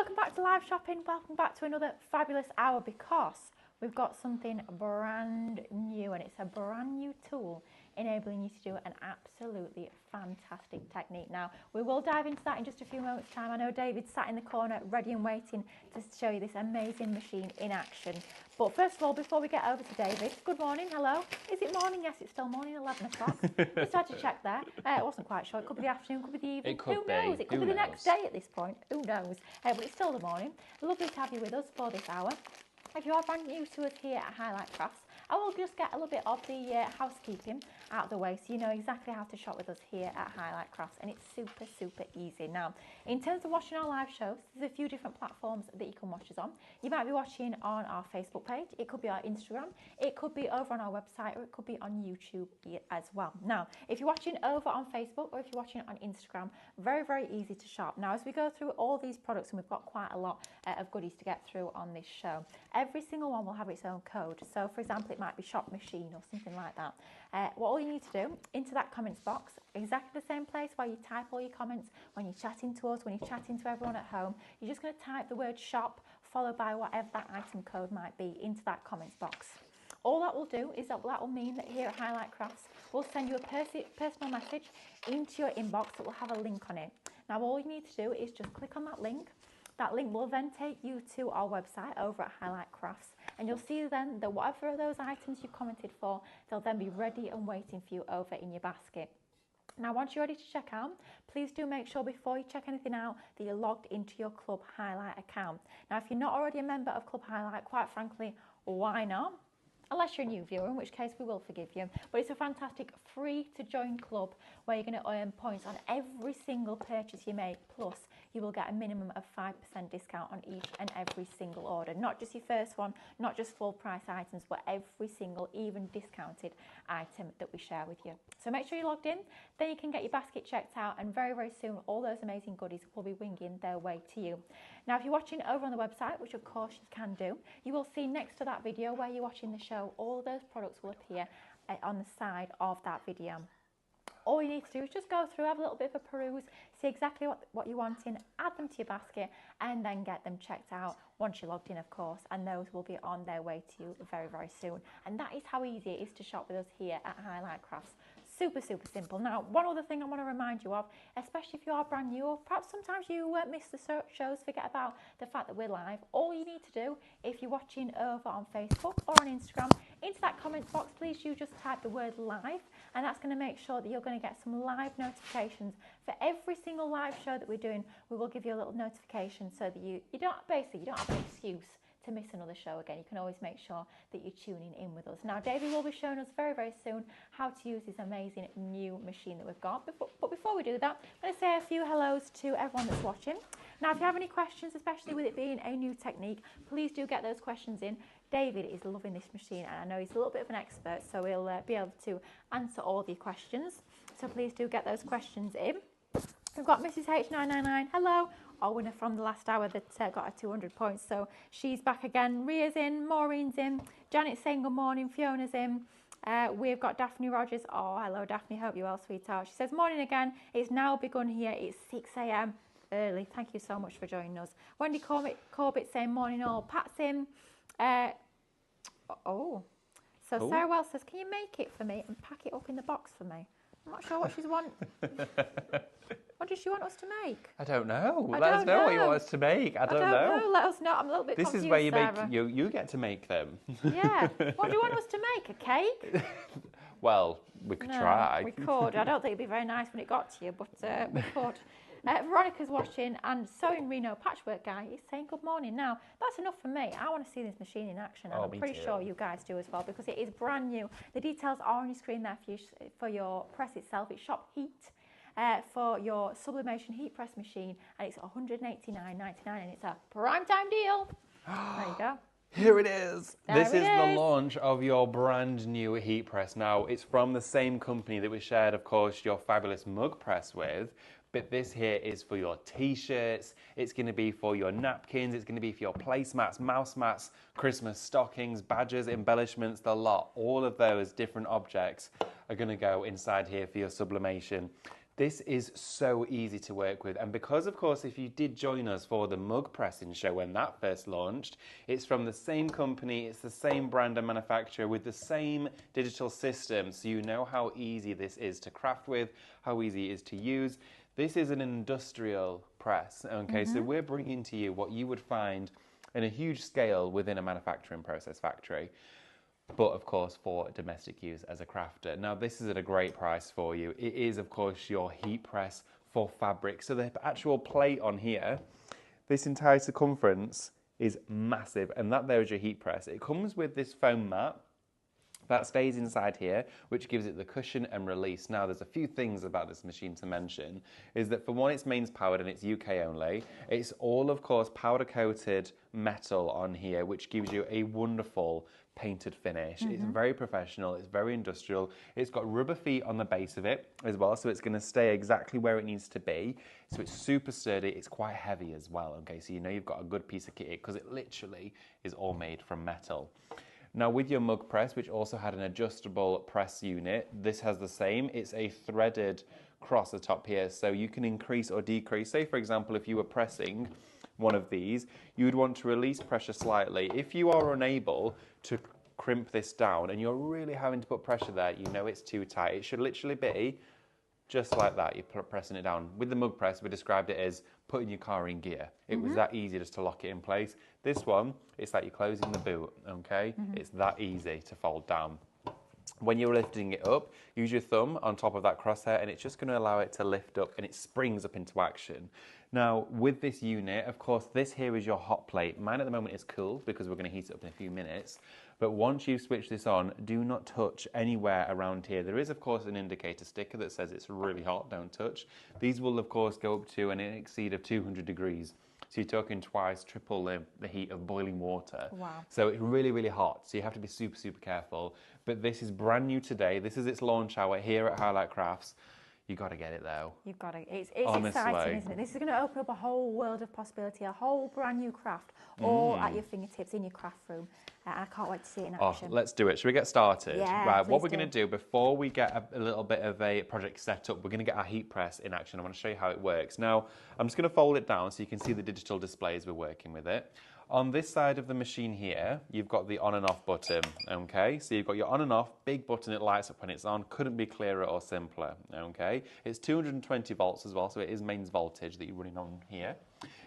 welcome back to live shopping. Welcome back to another fabulous hour because we've got something brand new and it's a brand new tool enabling you to do an absolutely fantastic technique. Now, we will dive into that in just a few moments' time. I know David's sat in the corner ready and waiting to show you this amazing machine in action. But first of all, before we get over to David, good morning, hello. Is it morning? Yes, it's still morning, 11 o'clock. Just had to check there. I wasn't quite sure. It could be the afternoon, could be the evening. Who knows? It could be the next day at this point. Who knows? But it's still the morning. Lovely to have you with us for this hour. If you are brand new to us here at Highlight Crafts, I will just get a little bit of the housekeeping out of the way so you know exactly how to shop with us here at Highlight Crafts, and it's super, super easy. Now, in terms of watching our live shows, there's a few different platforms that you can watch us on. You might be watching on our Facebook page, it could be our Instagram, it could be over on our website, or it could be on YouTube as well. Now, if you're watching over on Facebook or if you're watching on Instagram, very, very easy to shop. Now, as we go through all these products, and we've got quite a lot of goodies to get through on this show, every single one will have its own code. So, for example, it might be shop machine or something like that. What all you need to do, into that comments box, exactly the same place where you type all your comments when you're chatting to us, when you're chatting to everyone at home, you're just going to type the word shop followed by whatever that item code might be into that comments box. All that will do is that will mean that here at Highlight Crafts, we'll send you a personal message into your inbox that will have a link on it. Now, all you need to do is just click on that link. That link will then take you to our website over at Highlight Crafts, and you'll see then that whatever of those items you commented for, they'll then be ready and waiting for you over in your basket. Now, once you're ready to check out, please do make sure before you check anything out that you're logged into your Club Highlight account. Now, if you're not already a member of Club Highlight, quite frankly, why not? Unless you're a new viewer, in which case we will forgive you. But it's a fantastic free to join club where you're going to earn points on every single purchase you make, plus you will get a minimum of 5% discount on each and every single order. Not just your first one, not just full price items, but every single even discounted item that we share with you. So make sure you're logged in, then you can get your basket checked out, and very, very soon all those amazing goodies will be winging their way to you. Now, if you're watching over on the website, which of course you can do, you will see next to that video where you're watching the show, all of those products will appear on the side of that video. All you need to do is just go through, have a little bit of a peruse, see exactly what you want in, add them to your basket, and then get them checked out once you're logged in, of course, and those will be on their way to you very, very soon. And that is how easy it is to shop with us here at Highlight Crafts. Super, super simple. Now, one other thing I want to remind you of, especially if you are brand new, or perhaps sometimes you miss the shows, forget about the fact that we're live. All you need to do, if you're watching over on Facebook or on Instagram, into that comments box, please you just type the word live, and that's going to make sure that you're going to get some live notifications for every single live show that we're doing. We will give you a little notification so that you don't have an excuse to miss another show again. You can always make sure that you're tuning in with us. Now, David will be showing us very, very soon how to use this amazing new machine that we've got. But before we do that, I'm going to say a few hellos to everyone that's watching. Now, if you have any questions, especially with it being a new technique, please do get those questions in. David is loving this machine, and I know he's a little bit of an expert, so he'll be able to answer all the questions. So please do get those questions in. We've got Mrs. H999, hello, our winner from the last hour that got her 200 points. So she's back again. Ria's in, Maureen's in, Janet's saying good morning, Fiona's in. We've got Daphne Rogers. Oh, hello, Daphne, hope you're well, sweetheart. She says, morning again, it's now begun here, it's 6 a.m. early. Thank you so much for joining us. Wendy Corbett saying morning all. Pat's in. So Sarah Wells says, can you make it for me and pack it up in the box for me? I'm not sure what she's want. What does she want us to make? I don't know. Let us know what you want us to make. I don't know. Let us know. I'm a little bit confused, This is where you Sarah. you get to make them. Yeah. What do you want us to make? A cake? Well, we could try. We could. I don't think it'd be very nice when it got to you, but we could. Veronica's watching, and Sewing Reno Patchwork Guy is saying good morning. Now, that's enough for me. I want to see this machine in action, and I'm pretty sure you guys do as well, because it is brand new. The details are on your screen there for your press itself. It's shop heat for your Sublimation Heat Press Machine, and it's $189.99, and it's a prime time deal. There you go. Here it is. There this is the launch of your brand new heat press. Now, it's from the same company that we shared, of course, your fabulous mug press with. But this here is for your t-shirts, it's going to be for your napkins, it's going to be for your placemats, mouse mats, Christmas stockings, badges, embellishments, the lot. All of those different objects are going to go inside here for your sublimation. This is so easy to work with, and because of course if you did join us for the mug pressing show when that first launched, it's from the same company, it's the same brand and manufacturer with the same digital system, so you know how easy this is to craft with, how easy it is to use. This is an industrial press, okay, so we're bringing to you what you would find in a huge scale within a manufacturing process factory, but of course for domestic use as a crafter. Now this is at a great price for you. It is of course your heat press for fabric. So the actual plate on here, this entire circumference is massive, and that there is your heat press. It comes with this foam mat that stays inside here, which gives it the cushion and release. Now, there's a few things about this machine to mention, is that for one, it's mains powered and it's UK only. It's all, of course, powder coated metal on here, which gives you a wonderful painted finish. It's very professional, it's very industrial. It's got rubber feet on the base of it as well, so it's gonna stay exactly where it needs to be. So it's super sturdy, it's quite heavy as well, okay? So you know you've got a good piece of kit because it literally is all made from metal. Now with your mug press, which also had an adjustable press unit, this has the same. It's a threaded cross atop here, so you can increase or decrease. Say for example, if you were pressing one of these, you would want to release pressure slightly. If you are unable to crimp this down and you're really having to put pressure there, you know it's too tight. It should literally be just like that, you're pressing it down. With the mug press, we described it as putting your car in gear. It was that easy just to lock it in place. This one, it's like you're closing the boot, okay? It's that easy to fold down. When you're lifting it up, use your thumb on top of that crosshair and it's just going to allow it to lift up and it springs up into action. Now, with this unit, of course, this here is your hot plate. Mine at the moment is cool because we're going to heat it up in a few minutes. But once you switch this on, do not touch anywhere around here. There is, of course, an indicator sticker that says it's really hot, don't touch. These will, of course, go up to an exceed of 200 degrees. So you're talking twice, triple the heat of boiling water. Wow. So it's really, really hot. So you have to be super, super careful. But this is brand new today. This is its launch hour here at Highlight Crafts. You got to get it though. You've got to. It's Honestly. exciting, isn't it? This is going to open up a whole world of possibility, a whole brand new craft, all at your fingertips in your craft room. And I can't wait to see it in action. Oh, let's do it. Should we get started? Yeah, right. What we're please going to do before we get a little bit of a project set up, we're going to get our heat press in action. I want to show you how it works. Now, I'm just going to fold it down so you can see the digital display as we're working with it. On this side of the machine here, you've got the on and off button, okay? So you've got your on and off, big button, it lights up when it's on. Couldn't be clearer or simpler, okay? It's 220 volts as well, so it is mains voltage that you're running on here.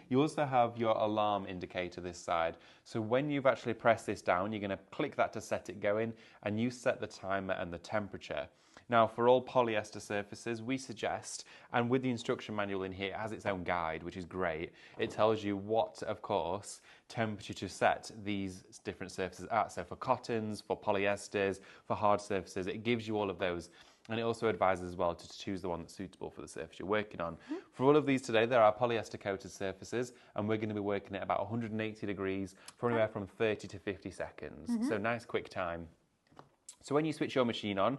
You also have your alarm indicator this side. So when you've actually pressed this down, you're gonna click that to set it going, and you set the timer and the temperature. Now, for all polyester surfaces, we suggest, and with the instruction manual in here, it has its own guide, which is great. It tells you what, of course, temperature to set these different surfaces at. So for cottons, for polyesters, for hard surfaces, it gives you all of those. And it also advises as well to choose the one that's suitable for the surface you're working on. For all of these today, there are polyester coated surfaces, and we're going to be working at about 180 degrees for anywhere from 30 to 50 seconds. So nice quick time. So when you switch your machine on,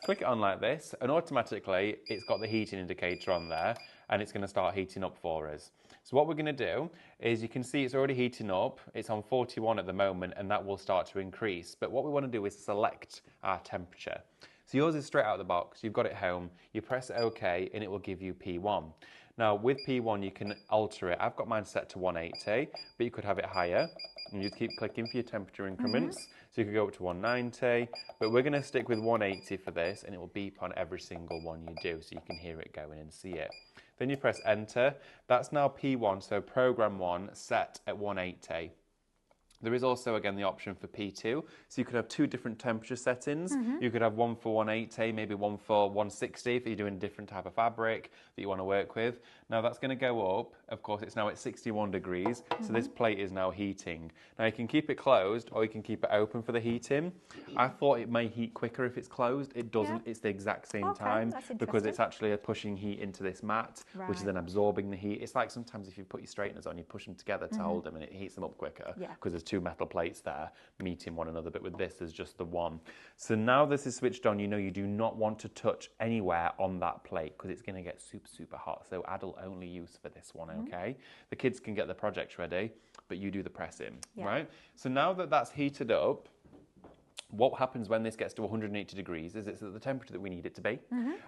click it on like this, and automatically it's got the heating indicator on there, and it's going to start heating up for us. So what we're going to do is, you can see it's already heating up. It's on 41 at the moment, and that will start to increase. But what we want to do is select our temperature. So yours is straight out of the box. You've got it home. You press OK, and it will give you P1. Now with P1, you can alter it. I've got mine set to 180, but you could have it higher. And you just keep clicking for your temperature increments. So you could go up to 190, but we're going to stick with 180 for this, and it will beep on every single one you do, so you can hear it going and see it. Then you press enter. That's now P1, so program 1 set at 180. There is also, again, the option for P2, so you could have two different temperature settings. You could have one for 180, maybe one for 160 if you're doing a different type of fabric that you want to work with. Now that's going to go up. Of course, it's now at 61 degrees, so this plate is now heating. Now you can keep it closed or you can keep it open for the heating. I thought it may heat quicker if it's closed. It doesn't. It's the exact same time because it's actually pushing heat into this mat, which is then absorbing the heat. It's like sometimes if you put your straighteners on, you push them together to hold them, and it heats them up quicker because there's two metal plates there meeting one another, but with this there's just the one. So now this is switched on, you know you do not want to touch anywhere on that plate because it's going to get super, super hot. So adult only use for this one, okay? The kids can get the projects ready, but you do the pressing, right? So now that that's heated up, What happens when this gets to 180 degrees is it's at the temperature that we need it to be.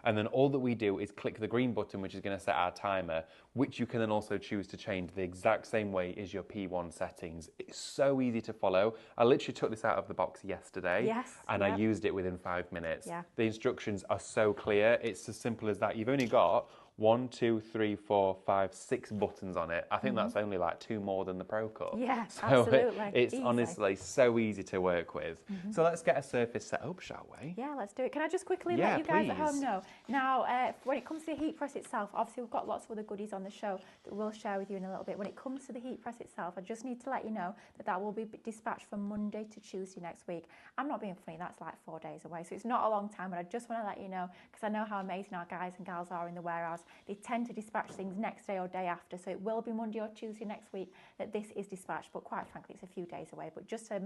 And then all that we do is click the green button, which is going to set our timer, which you can then also choose to change the exact same way as your P1 settings. It's so easy to follow. I literally took this out of the box yesterday and I used it within 5 minutes. The instructions are so clear. It's as simple as that. You've only got 1, 2, 3, 4, 5, 6 buttons on it. I think that's only like 2 more than the Pro Cup. Yes, so absolutely. It's easy. Honestly so easy to work with. So let's get a surface set up, shall we? Yeah, let's do it. Can I just quickly let you guys at home know? Now, when it comes to the heat press itself, obviously we've got lots of other goodies on the show that we'll share with you in a little bit. When it comes to the heat press itself, I just need to let you know that that will be dispatched from Monday to Tuesday next week. I'm not being funny, that's like 4 days away, so it's not a long time, but I just want to let you know, because I know how amazing our guys and gals are in the warehouse. They tend to dispatch things next day or day after, so it will be Monday or Tuesday next week that this is dispatched, but quite frankly it's a few days away. But just to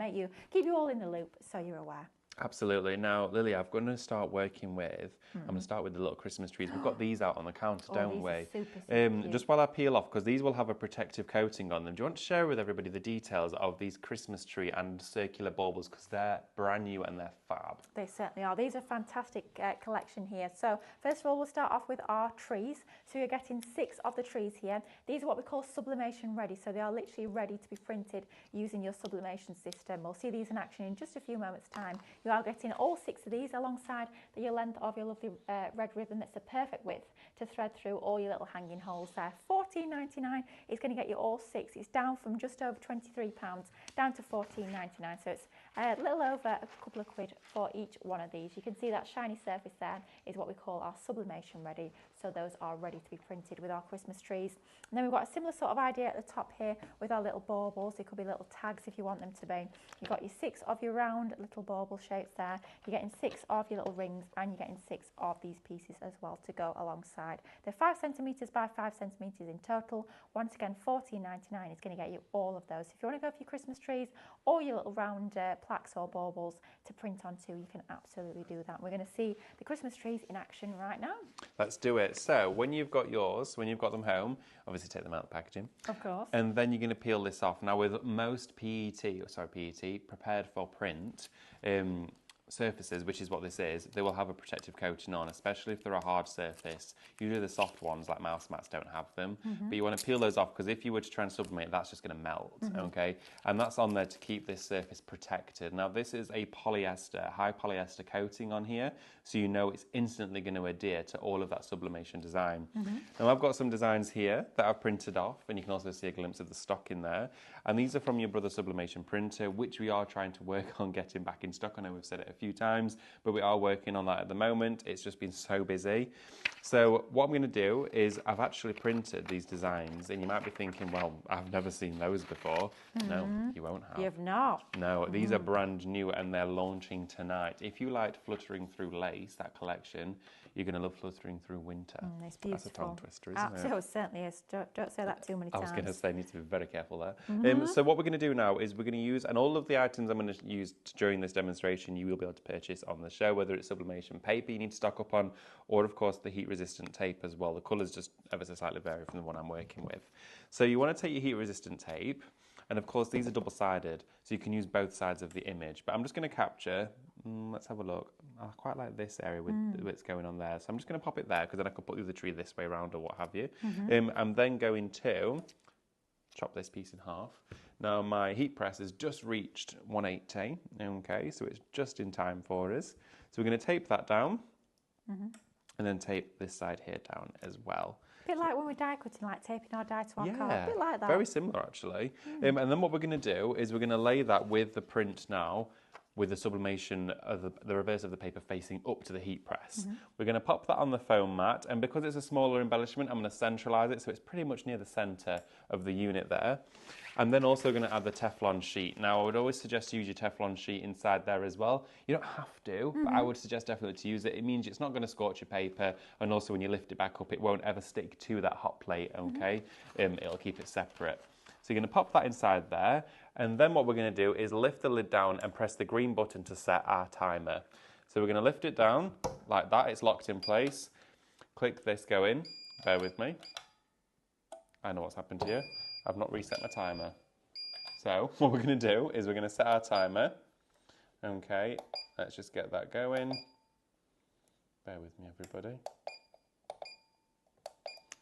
keep you all in the loop so you're aware. Absolutely. Now, Lily, I'm going to start working with, I'm going to start with the little Christmas trees. We've got these out on the counter, don't we? Super just while I peel off, because these will have a protective coating on them. Do you want to share with everybody the details of these Christmas tree and circular baubles? Because they're brand new and they're fab. They certainly are. These are a fantastic collection here. So first of all, we'll start off with our trees. So you're getting 6 of the trees here. These are what we call sublimation ready. So they are literally ready to be printed using your sublimation system. We'll see these in action in just a few moments' time. You are getting all 6 of these alongside the length of your lovely red ribbon. That's the perfect width to thread through all your little hanging holes there. $14.99 is going to get you all 6. It's down from just over £23 down to $14.99. So it's a little over a couple of quid for each one of these. You can see that shiny surface there is what we call our sublimation ready. So those are ready to be printed with our Christmas trees. And then we've got a similar sort of idea at the top here with our little baubles. They could be little tags if you want them to be. You've got your 6 of your round little bauble shapes there. You're getting 6 of your little rings and you're getting 6 of these pieces as well to go alongside. They're 5 centimetres by 5 centimetres in total. Once again, $14.99 is going to get you all of those. If you want to go for your Christmas trees or your little round plaques or baubles to print onto, you can absolutely do that. We're going to see the Christmas trees in action right now. Let's do it. So when you've got yours, when you've got them home, obviously take them out of the packaging. Of course. And then you're going to peel this off. Now with most PET, prepared for print, surfaces, which is what this is, they will have a protective coating on, especially if they're a hard surface. Usually the soft ones like mouse mats don't have them, but you want to peel those off because if you were to try and sublimate, that's just going to melt, okay? And that's on there to keep this surface protected. Now this is a polyester, high polyester coating on here, so you know it's instantly going to adhere to all of that sublimation design. Now I've got some designs here that I've printed off, and you can also see a glimpse of the stock in there. And these are from your Brother Sublimation printer, which we are trying to work on getting back in stock. I know we've said it a few times, but we are working on that at the moment. It's just been so busy. So what I'm going to do is I've actually printed these designs, and you might be thinking, well, I've never seen those before. No, you won't have. You've not. No, these are brand new and they're launching tonight. If you liked Fluttering Through Lace, that collection, you're going to love Fluttering Through Winter. It's beautiful. That's a tongue twister, isn't it? Absolutely, certainly is. Don't say that too many times. I was going to say, need to be very careful there. So what we're going to do now is we're going to use, and all of the items I'm going to use during this demonstration, you will be able to purchase on the show, whether it's sublimation paper you need to stock up on, or of course the heat resistant tape as well. The colours just ever so slightly vary from the one I'm working with. So you want to take your heat resistant tape, and of course these are double-sided, so you can use both sides of the image. But I'm just going to capture, let's have a look. I quite like this area with what's going on there. So I'm just going to pop it there, because then I can put the other tree this way around or what have you. I'm then going to chop this piece in half. Now my heat press has just reached 180, okay, so it's just in time for us. So we're going to tape that down, and then tape this side here down as well. A bit like when we're die cutting, like taping our die to our card. A bit like that. Very similar actually. And then what we're going to do is we're going to lay that with the print now, with the sublimation of the reverse of the paper facing up to the heat press. We're going to pop that on the foam mat, and because it's a smaller embellishment, I'm going to centralise it so it's pretty much near the centre of the unit there. I'm then also going to add the Teflon sheet. Now I would always suggest to use your Teflon sheet inside there as well. You don't have to, but I would suggest definitely to use it. It means it's not going to scorch your paper, and also when you lift it back up, it won't ever stick to that hot plate, okay? It'll keep it separate. So you're going to pop that inside there, and then what we're going to do is lift the lid down and press the green button to set our timer. So we're going to lift it down like that, it's locked in place. Click this, go in, bear with me. I know what's happened here. I've not reset my timer. So what we're going to do is we're going to set our timer, Okay, let's just get that going. Bear with me, everybody.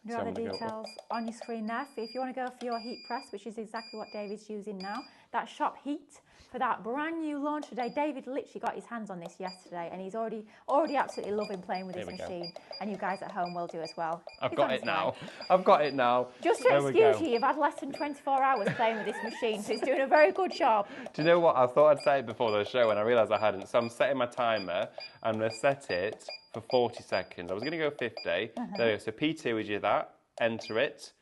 You have the details on your screen there. If you want to go for your heat press, which is exactly what David's using now, that shop heat for that brand new launch today. David literally got his hands on this yesterday, and he's already absolutely loving playing with this machine. And you guys at home will do as well. I've got it now. I've got it now. Just to excuse you, you've had less than 24 hours playing with this machine, so it's doing a very good job. Do you know what? I thought I'd say it before the show, and I realised I hadn't. So I'm setting my timer. I'm going to set it for 40 seconds. I was going to go 50. There we go. So P2 is that. Enter it.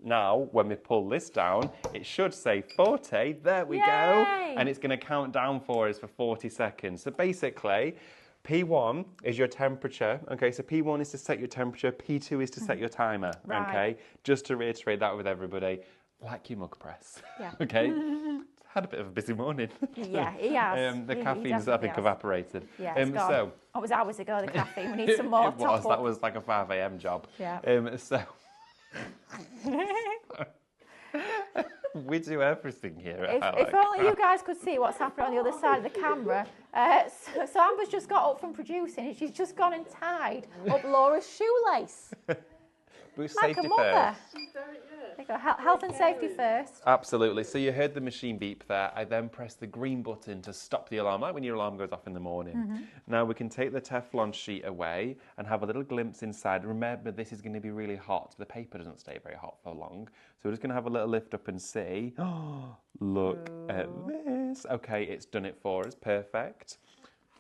Now, when we pull this down, it should say 40. There we go. And it's going to count down for us for 40 seconds. So basically, P1 is your temperature. Okay, so P1 is to set your temperature. P2 is to set your timer. Right. Okay, just to reiterate that with everybody, like your mug press. Yeah. Okay. Had a bit of a busy morning. Yeah, he has. The caffeine's, I think, evaporated. Yeah, it's gone. So, it was hours ago, the caffeine. We need some more. It was. That was like a 5 a.m. job. Yeah. We do everything here. If only you guys could see what's happening on the other side of the camera. So Amber's just got up from producing and she's just gone and tied up Laura's shoelace. But like safety a mother. first. There you go. Health and safety first. Absolutely. So you heard the machine beep there. I then pressed the green button to stop the alarm, like when your alarm goes off in the morning. Now we can take the Teflon sheet away and have a little glimpse inside. Remember, this is going to be really hot. The paper doesn't stay very hot for long. So we're just going to have a little lift up and see. Oh, look at this. Okay, it's done it for us. Perfect.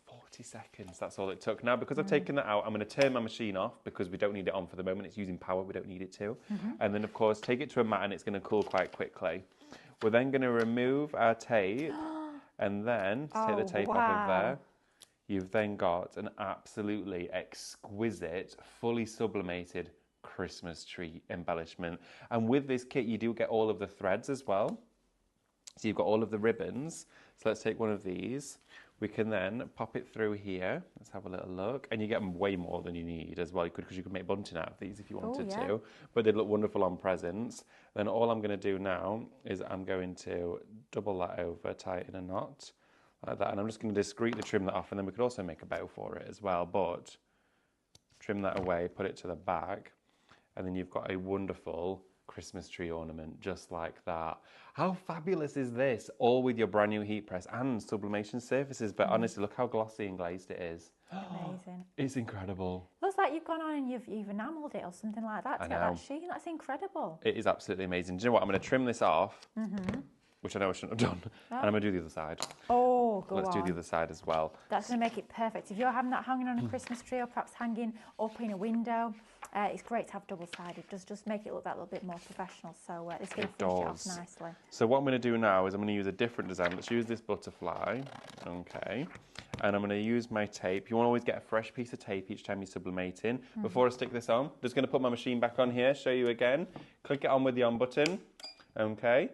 40 seconds, that's all it took. Now, because I've taken that out, I'm going to turn my machine off because we don't need it on for the moment. It's using power, we don't need it to. And then, of course, take it to a mat and it's going to cool quite quickly. We're then going to remove our tape and then take the tape off of there. You've then got an absolutely exquisite, fully sublimated Christmas tree embellishment. And with this kit, you do get all of the threads as well. So you've got all of the ribbons. So let's take one of these. We can then pop it through here. Let's have a little look. And you get way more than you need as well. Because you could make bunting out of these if you wanted to. But they look wonderful on presents. Then all I'm going to do now is I'm going to double that over, tie it in a knot like that. And I'm just going to discreetly trim that off. And then we could also make a bow for it as well. But trim that away, put it to the back. And then you've got a wonderful Christmas tree ornament just like that. How fabulous is this? All with your brand new heat press and sublimation surfaces. But honestly, look how glossy and glazed it is. Amazing. It's incredible. Looks like you've gone on and you've enamelled it or something like that to get that sheen. That's incredible. It is absolutely amazing. Do you know what? I'm going to trim this off, which I know I shouldn't have done. And I'm going to do the other side. Oh, go on. Let's do the other side as well. That's going to make it perfect. If you're having that hanging on a Christmas tree or perhaps hanging up in a window, it's great to have double-sided. Just make it look that little bit more professional. So it's going to finish it off nicely. So what I'm going to do now is I'm going to use a different design. Let's use this butterfly. Okay. And I'm going to use my tape. You want to always get a fresh piece of tape each time you're sublimating. Before I stick this on, just going to put my machine back on here, show you again. Click it on with the on button. Okay.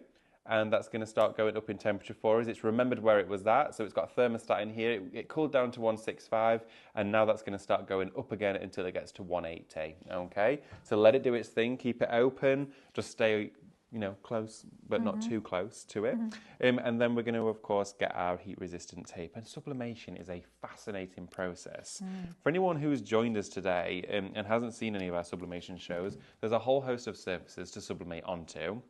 And that's going to start going up in temperature for us. It's remembered where it was at, so it's got a thermostat in here. It cooled down to 165, and now that's going to start going up again until it gets to 180, okay? So let it do its thing, keep it open, just stay, close, but not too close to it. And then we're going to, of course, get our heat-resistant tape. And sublimation is a fascinating process. For anyone who's joined us today and hasn't seen any of our sublimation shows, there's a whole host of surfaces to sublimate onto.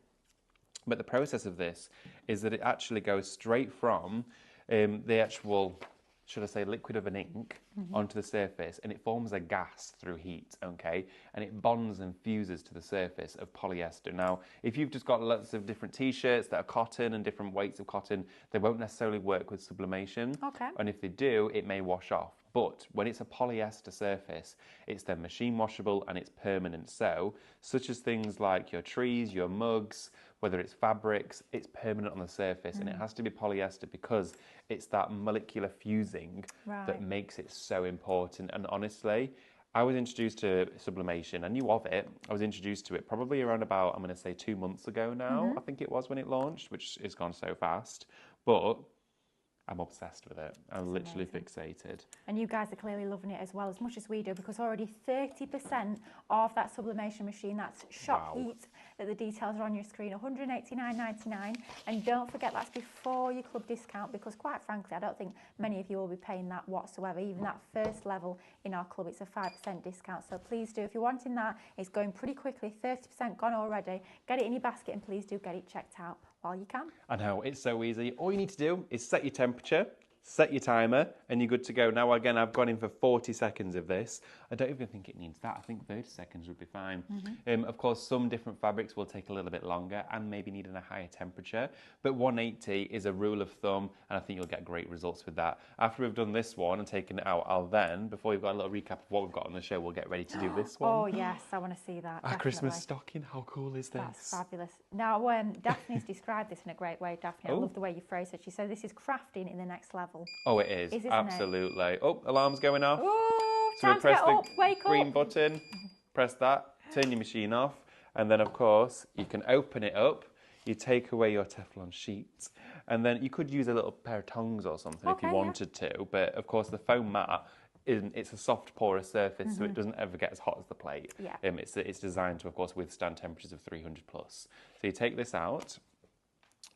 But the process of this is that it actually goes straight from the actual, should I say, liquid of an ink onto the surface, and it forms a gas through heat, okay? And it bonds and fuses to the surface of polyester. Now, if you've just got lots of different t-shirts that are cotton and different weights of cotton, they won't necessarily work with sublimation. Okay. And if they do, it may wash off. But when it's a polyester surface, it's then machine washable and it's permanent. So, such as things like your trees, your mugs, whether it's fabrics, it's permanent on the surface. And it has to be polyester because it's that molecular fusing that makes it so important. And honestly, I was introduced to sublimation. I knew of it. I was introduced to it probably around about, I'm going to say 2 months ago now. I think it was when it launched, which has gone so fast. But I'm obsessed with it. I'm literally fixated. And you guys are clearly loving it as well, as much as we do, because already 30% of that sublimation machine, that's shop heat, that the details are on your screen, $189.99. And don't forget, that's before your club discount, because quite frankly, I don't think many of you will be paying that whatsoever. Even that first level in our club, it's a 5% discount. So please do, if you're wanting that, it's going pretty quickly, 30% gone already. Get it in your basket and please do get it checked out while you can. I know, it's so easy. All you need to do is set your temperature, set your timer, and you're good to go. Now, again, I've gone in for 40 seconds of this. I don't even think it needs that. I think 30 seconds would be fine. Of course, some different fabrics will take a little bit longer and maybe need a higher temperature, but 180 is a rule of thumb, and I think you'll get great results with that. After we've done this one and taken it out, I'll then, before we've got a little recap of what we've got on the show, we'll get ready to do this one. Oh, yes, I want to see that. Our Christmas stocking, how cool is this? That's fabulous. Now, Daphne's described this in a great way. Daphne, I love the way you phrased it. She said this is crafting in the next level. Oh, it is. Absolutely. Oh, alarm's going off. Ooh, so we time press to get up, wake green up. button, press that, turn your machine off, and then of course you can open it up. You take away your Teflon sheet, and then you could use a little pair of tongs or something if you wanted to. But of course, the foam mat it's a soft, porous surface, so it doesn't ever get as hot as the plate. Yeah. It's designed to, of course, withstand temperatures of 300 plus. So you take this out.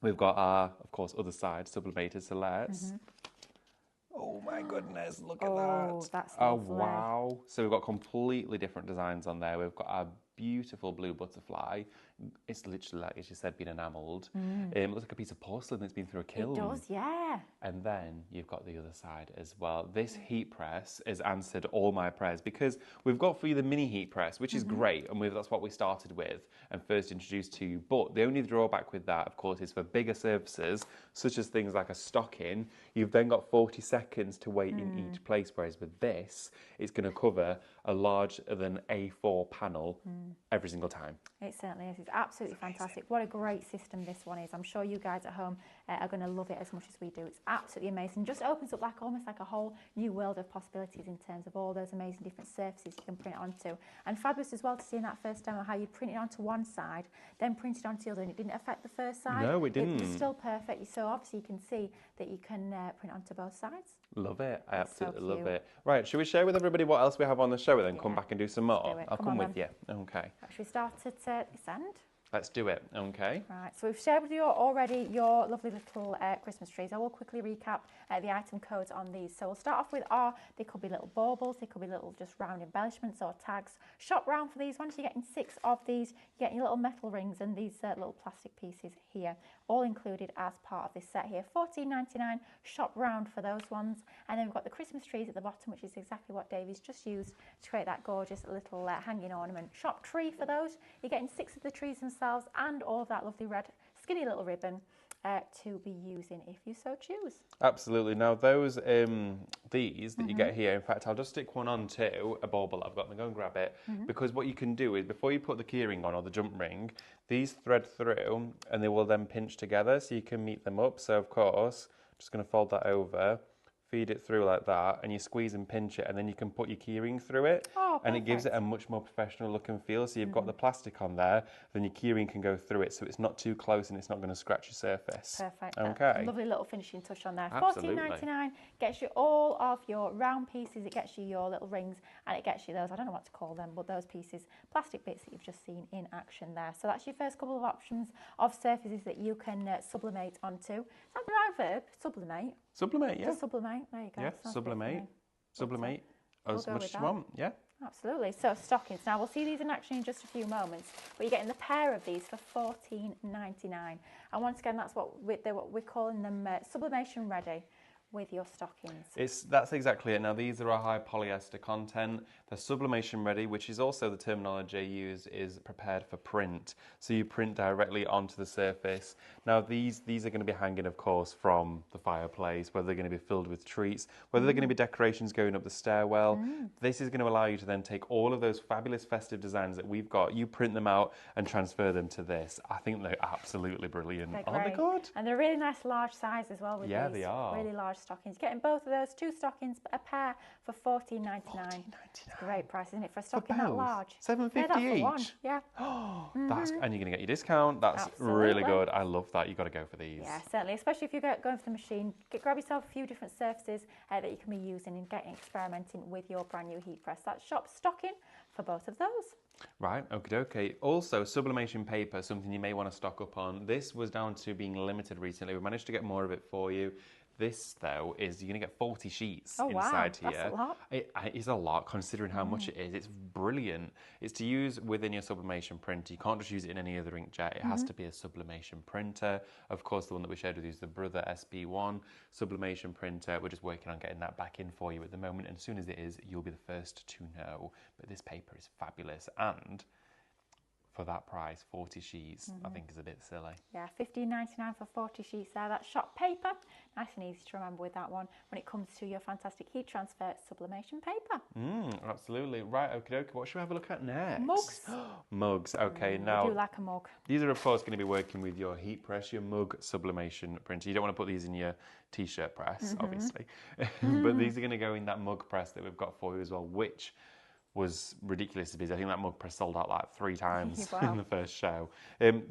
We've got our, of course, other side sublimated. So let's. Oh my goodness, look at that. Oh, that's lovely. lovely. Wow. So we've got completely different designs on there. We've got our beautiful blue butterfly. It's literally, like as you said, been enamelled. It looks like a piece of porcelain that's been through a kiln. It does, yeah. And then you've got the other side as well. This heat press has answered all my prayers, because we've got for you the mini heat press, which is great, and that's what we started with and first introduced to you. But the only drawback with that, of course, is for bigger surfaces, such as things like a stocking, you've then got 40 seconds to wait in each place, whereas with this, it's going to cover a larger than A4 panel every single time. It certainly is. It's absolutely fantastic. What a great system this one is. I'm sure you guys at home are going to love it as much as we do. It's absolutely amazing. Just opens up almost like a whole new world of possibilities in terms of all those amazing different surfaces you can print it onto. And fabulous as well to see in that first demo how you print it onto one side, then print it onto the other, and it didn't affect the first side. No, it didn't. It was still perfect. So obviously you can see that you can print onto both sides. Love it. I absolutely so love it. Right, should we share with everybody what else we have on the show and then come back and do some more? Do it. I'll Come come on, with you. Okay. Should we start at this end? Let's do it. Okay. Right, so we've shared with you already your lovely little Christmas trees. I will quickly recap the item codes on these. So we'll start off with they could be little baubles, they could be little just round embellishments or tags. Shop round for these ones. You're getting 6 of these. You're getting your little metal rings and these little plastic pieces here, all included as part of this set here. $14.99. Shop round for those ones. And then we've got the Christmas trees at the bottom, which is exactly what Davey's just used to create that gorgeous little hanging ornament. Shop tree for those. You're getting 6 of the trees themselves and all of that lovely red skinny little ribbon to be using if you so choose. Absolutely. Now those these that you get here, in fact I'll just stick one on to a bauble I've got and go and grab it, because what you can do is before you put the keyring on or the jump ring, these thread through and they will then pinch together so you can meet them up. So of course I'm just going to fold that over, feed it through like that, and you squeeze and pinch it, and then you can put your keyring through it. Oh, and it gives it a much more professional look and feel. So you've got the plastic on there, then your keyring can go through it, so it's not too close and it's not going to scratch your surface. Perfect. Okay. Lovely little finishing touch on there. Absolutely. $14.99 gets you all of your round pieces, it gets you your little rings, and it gets you those, I don't know what to call them, but those pieces, plastic bits that you've just seen in action there. So that's your first couple of options of surfaces that you can sublimate onto. Is that the right verb? Sublimate? Sublimate, yeah. Just sublimate, there you go. Yeah, Sounds sublimate. good Sublimate as we'll go much with as you that. want, yeah. Absolutely. So stockings. Now we'll see these in action in just a few moments, but you're getting the pair of these for $14.99. And once again, that's what we're calling them sublimation ready with your stockings. That's exactly it. Now these are a high polyester content. They're sublimation ready, which is also the terminology used is prepared for print. So you print directly onto the surface. Now these are going to be hanging, of course, from the fireplace, whether they're going to be filled with treats, whether they're going to be decorations going up the stairwell. This is going to allow you to then take all of those fabulous festive designs that we've got, you print them out and transfer them to this. I think they're absolutely brilliant. They're Aren't they great. good? And they're really nice large size as well with Yeah, these. they are. Really large stockings. Getting both of those, 2 stockings, a pair for $14.99. It's a great price, isn't it, for a stocking that large? $7.50 yeah, that's each. For one. Yeah. That's, and you're going to get your discount. That's really good. I love that. You've got to go for these. Yeah, certainly, especially if you're going for the machine. Grab yourself a few different surfaces that you can be using and getting experimenting with your brand new heat press. That's shop stocking for both of those. Right, okay. Also, sublimation paper, something you may want to stock up on. This was down to being limited recently. We managed to get more of it for you. This, though, is you're going to get 40 sheets inside here. That's a lot. It is a lot considering how much it is. It's brilliant. It's to use within your sublimation printer. You can't just use it in any other inkjet. It has to be a sublimation printer. Of course, the one that we shared with you is the Brother SP1 sublimation printer. We're just working on getting that back in for you at the moment. And as soon as it is, you'll be the first to know. But this paper is fabulous. And for that price, 40 sheets, I think is a bit silly. Yeah, $15.99 for 40 sheets there. That's shop paper. Nice and easy to remember with that one when it comes to your fantastic heat transfer sublimation paper. Absolutely. Right, okay. What should we have a look at next? Mugs. Mugs. Okay, now I do like a mug. these are, of course, going to be working with your heat press, your mug sublimation printer. You don't want to put these in your t-shirt press, obviously. But these are going to go in that mug press that we've got for you as well, which was ridiculously busy. I think that mug press sold out like 3 times in the first show.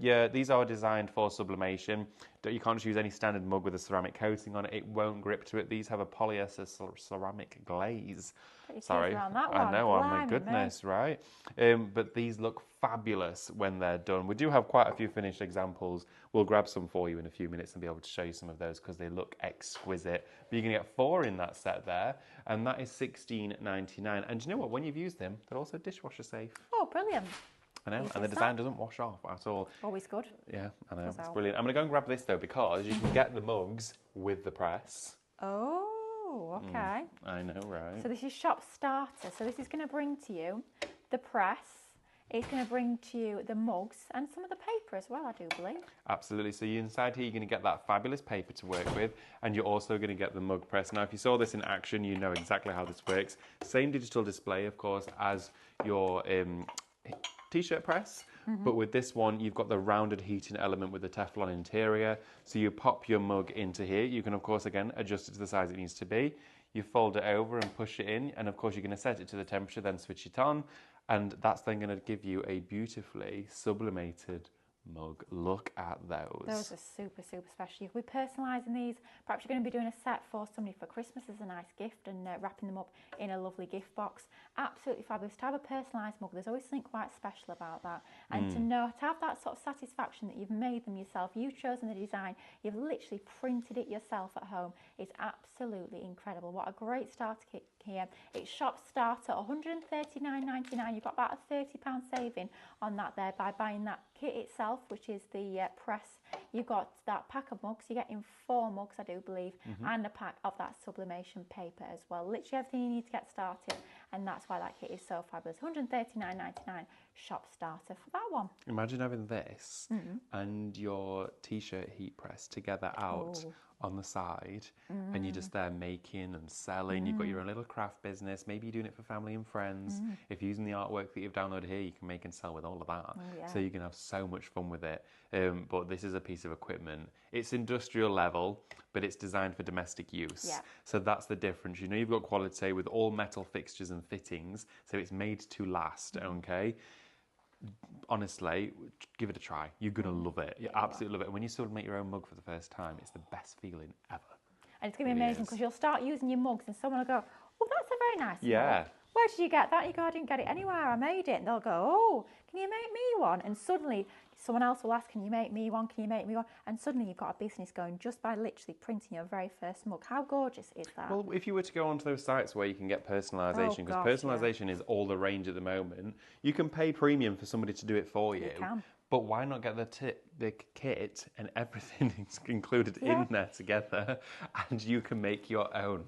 Yeah, these are designed for sublimation. You can't just use any standard mug with a ceramic coating on it. It won't grip to it. These have a polyester ceramic glaze. Sorry, I know, oh my goodness, right? But these look fabulous when they're done. We do have quite a few finished examples. We'll grab some for you in a few minutes and be able to show you some of those because they look exquisite. But you're going to get 4 in that set there, and that is $16.99. And do you know what? When you've used them, they're also dishwasher safe. Oh, brilliant. I know, and the design doesn't wash off at all. Always good. Yeah, I know, it's brilliant. I'm going to go and grab this though because you can get the mugs with the press. Oh, okay. I know, right? So this is shop starter. So this is going to bring to you the press. It's going to bring to you the mugs and some of the paper as well, I do believe. Absolutely. So inside here, you're going to get that fabulous paper to work with, and you're also going to get the mug press. Now, if you saw this in action, you know exactly how this works. Same digital display, of course, as your t-shirt press, but with this one, you've got the rounded heating element with the Teflon interior. So you pop your mug into here. You can, of course, again, adjust it to the size it needs to be. You fold it over and push it in, and of course, you're going to set it to the temperature, then switch it on. And that's then going to give you a beautifully sublimated mug. Look at those. Those are super, super special. You could be personalising these. Perhaps you're going to be doing a set for somebody for Christmas as a nice gift and wrapping them up in a lovely gift box. Absolutely fabulous. To have a personalised mug, there's always something quite special about that. And to have that sort of satisfaction that you've made them yourself, you've chosen the design, you've literally printed it yourself at home, is absolutely incredible. What a great starter kit here. It's shop starter, $139.99. You've got about a £30 saving on that there by buying that kit itself, which is the press. You've got that pack of mugs. You're getting 4 mugs, I do believe, and a pack of that sublimation paper as well. Literally everything you need to get started, and that's why that kit is so fabulous. $139.99 shop starter for that one. Imagine having this and your t-shirt heat press together out on the side, and you're just there making and selling. You've got your own little craft business. Maybe you're doing it for family and friends. If you're using the artwork that you've downloaded here, you can make and sell with all of that. So you can have so much fun with it. But this is a piece of equipment. It's industrial level, but it's designed for domestic use. So that's the difference. You know, you've got quality with all metal fixtures and fittings, so it's made to last, okay? Honestly, give it a try. You're going to love it. You absolutely love it. And when you sort of make your own mug for the first time, it's the best feeling ever. And it's going to be amazing because you'll start using your mugs and someone will go, oh, that's a very nice mug. Where did you get that? You go, I didn't get it anywhere. I made it. And they'll go, oh, can you make me one? And suddenly someone else will ask, can you make me one? Can you make me one? And suddenly you've got a business going just by literally printing your very first mug. How gorgeous is that? Well, if you were to go onto those sites where you can get personalisation, because personalisation is all the rage at the moment, you can pay premium for somebody to do it for you. You can. But why not get the kit and everything is included in there together, and you can make your own?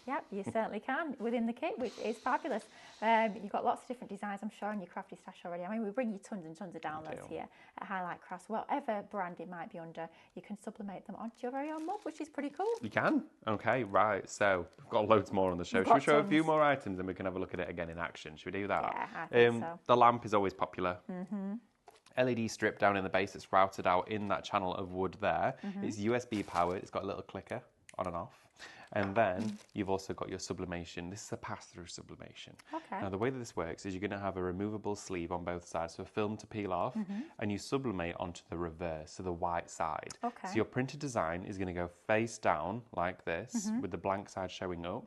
Yep, you certainly can within the kit, which is fabulous. You've got lots of different designs, I'm sure, in your crafty stash already. I mean, we bring you tons and tons of downloads here at Highlight Crafts. Whatever brand it might be under, you can sublimate them onto your very own mug, which is pretty cool. You can? Okay, right. So we've got loads more on the show. Should we show a few more items and we can have a look at it again in action? Should we do that? Yeah, I think so. The lamp is always popular. LED strip down in the base that's routed out in that channel of wood there. It's USB powered. It's got a little clicker on and off. And then you've also got your sublimation. This is a pass-through sublimation. Okay. Now, the way that this works is you're going to have a removable sleeve on both sides, so a film to peel off, and you sublimate onto the reverse, so the white side. Okay. So your printed design is going to go face down like this, with the blank side showing up.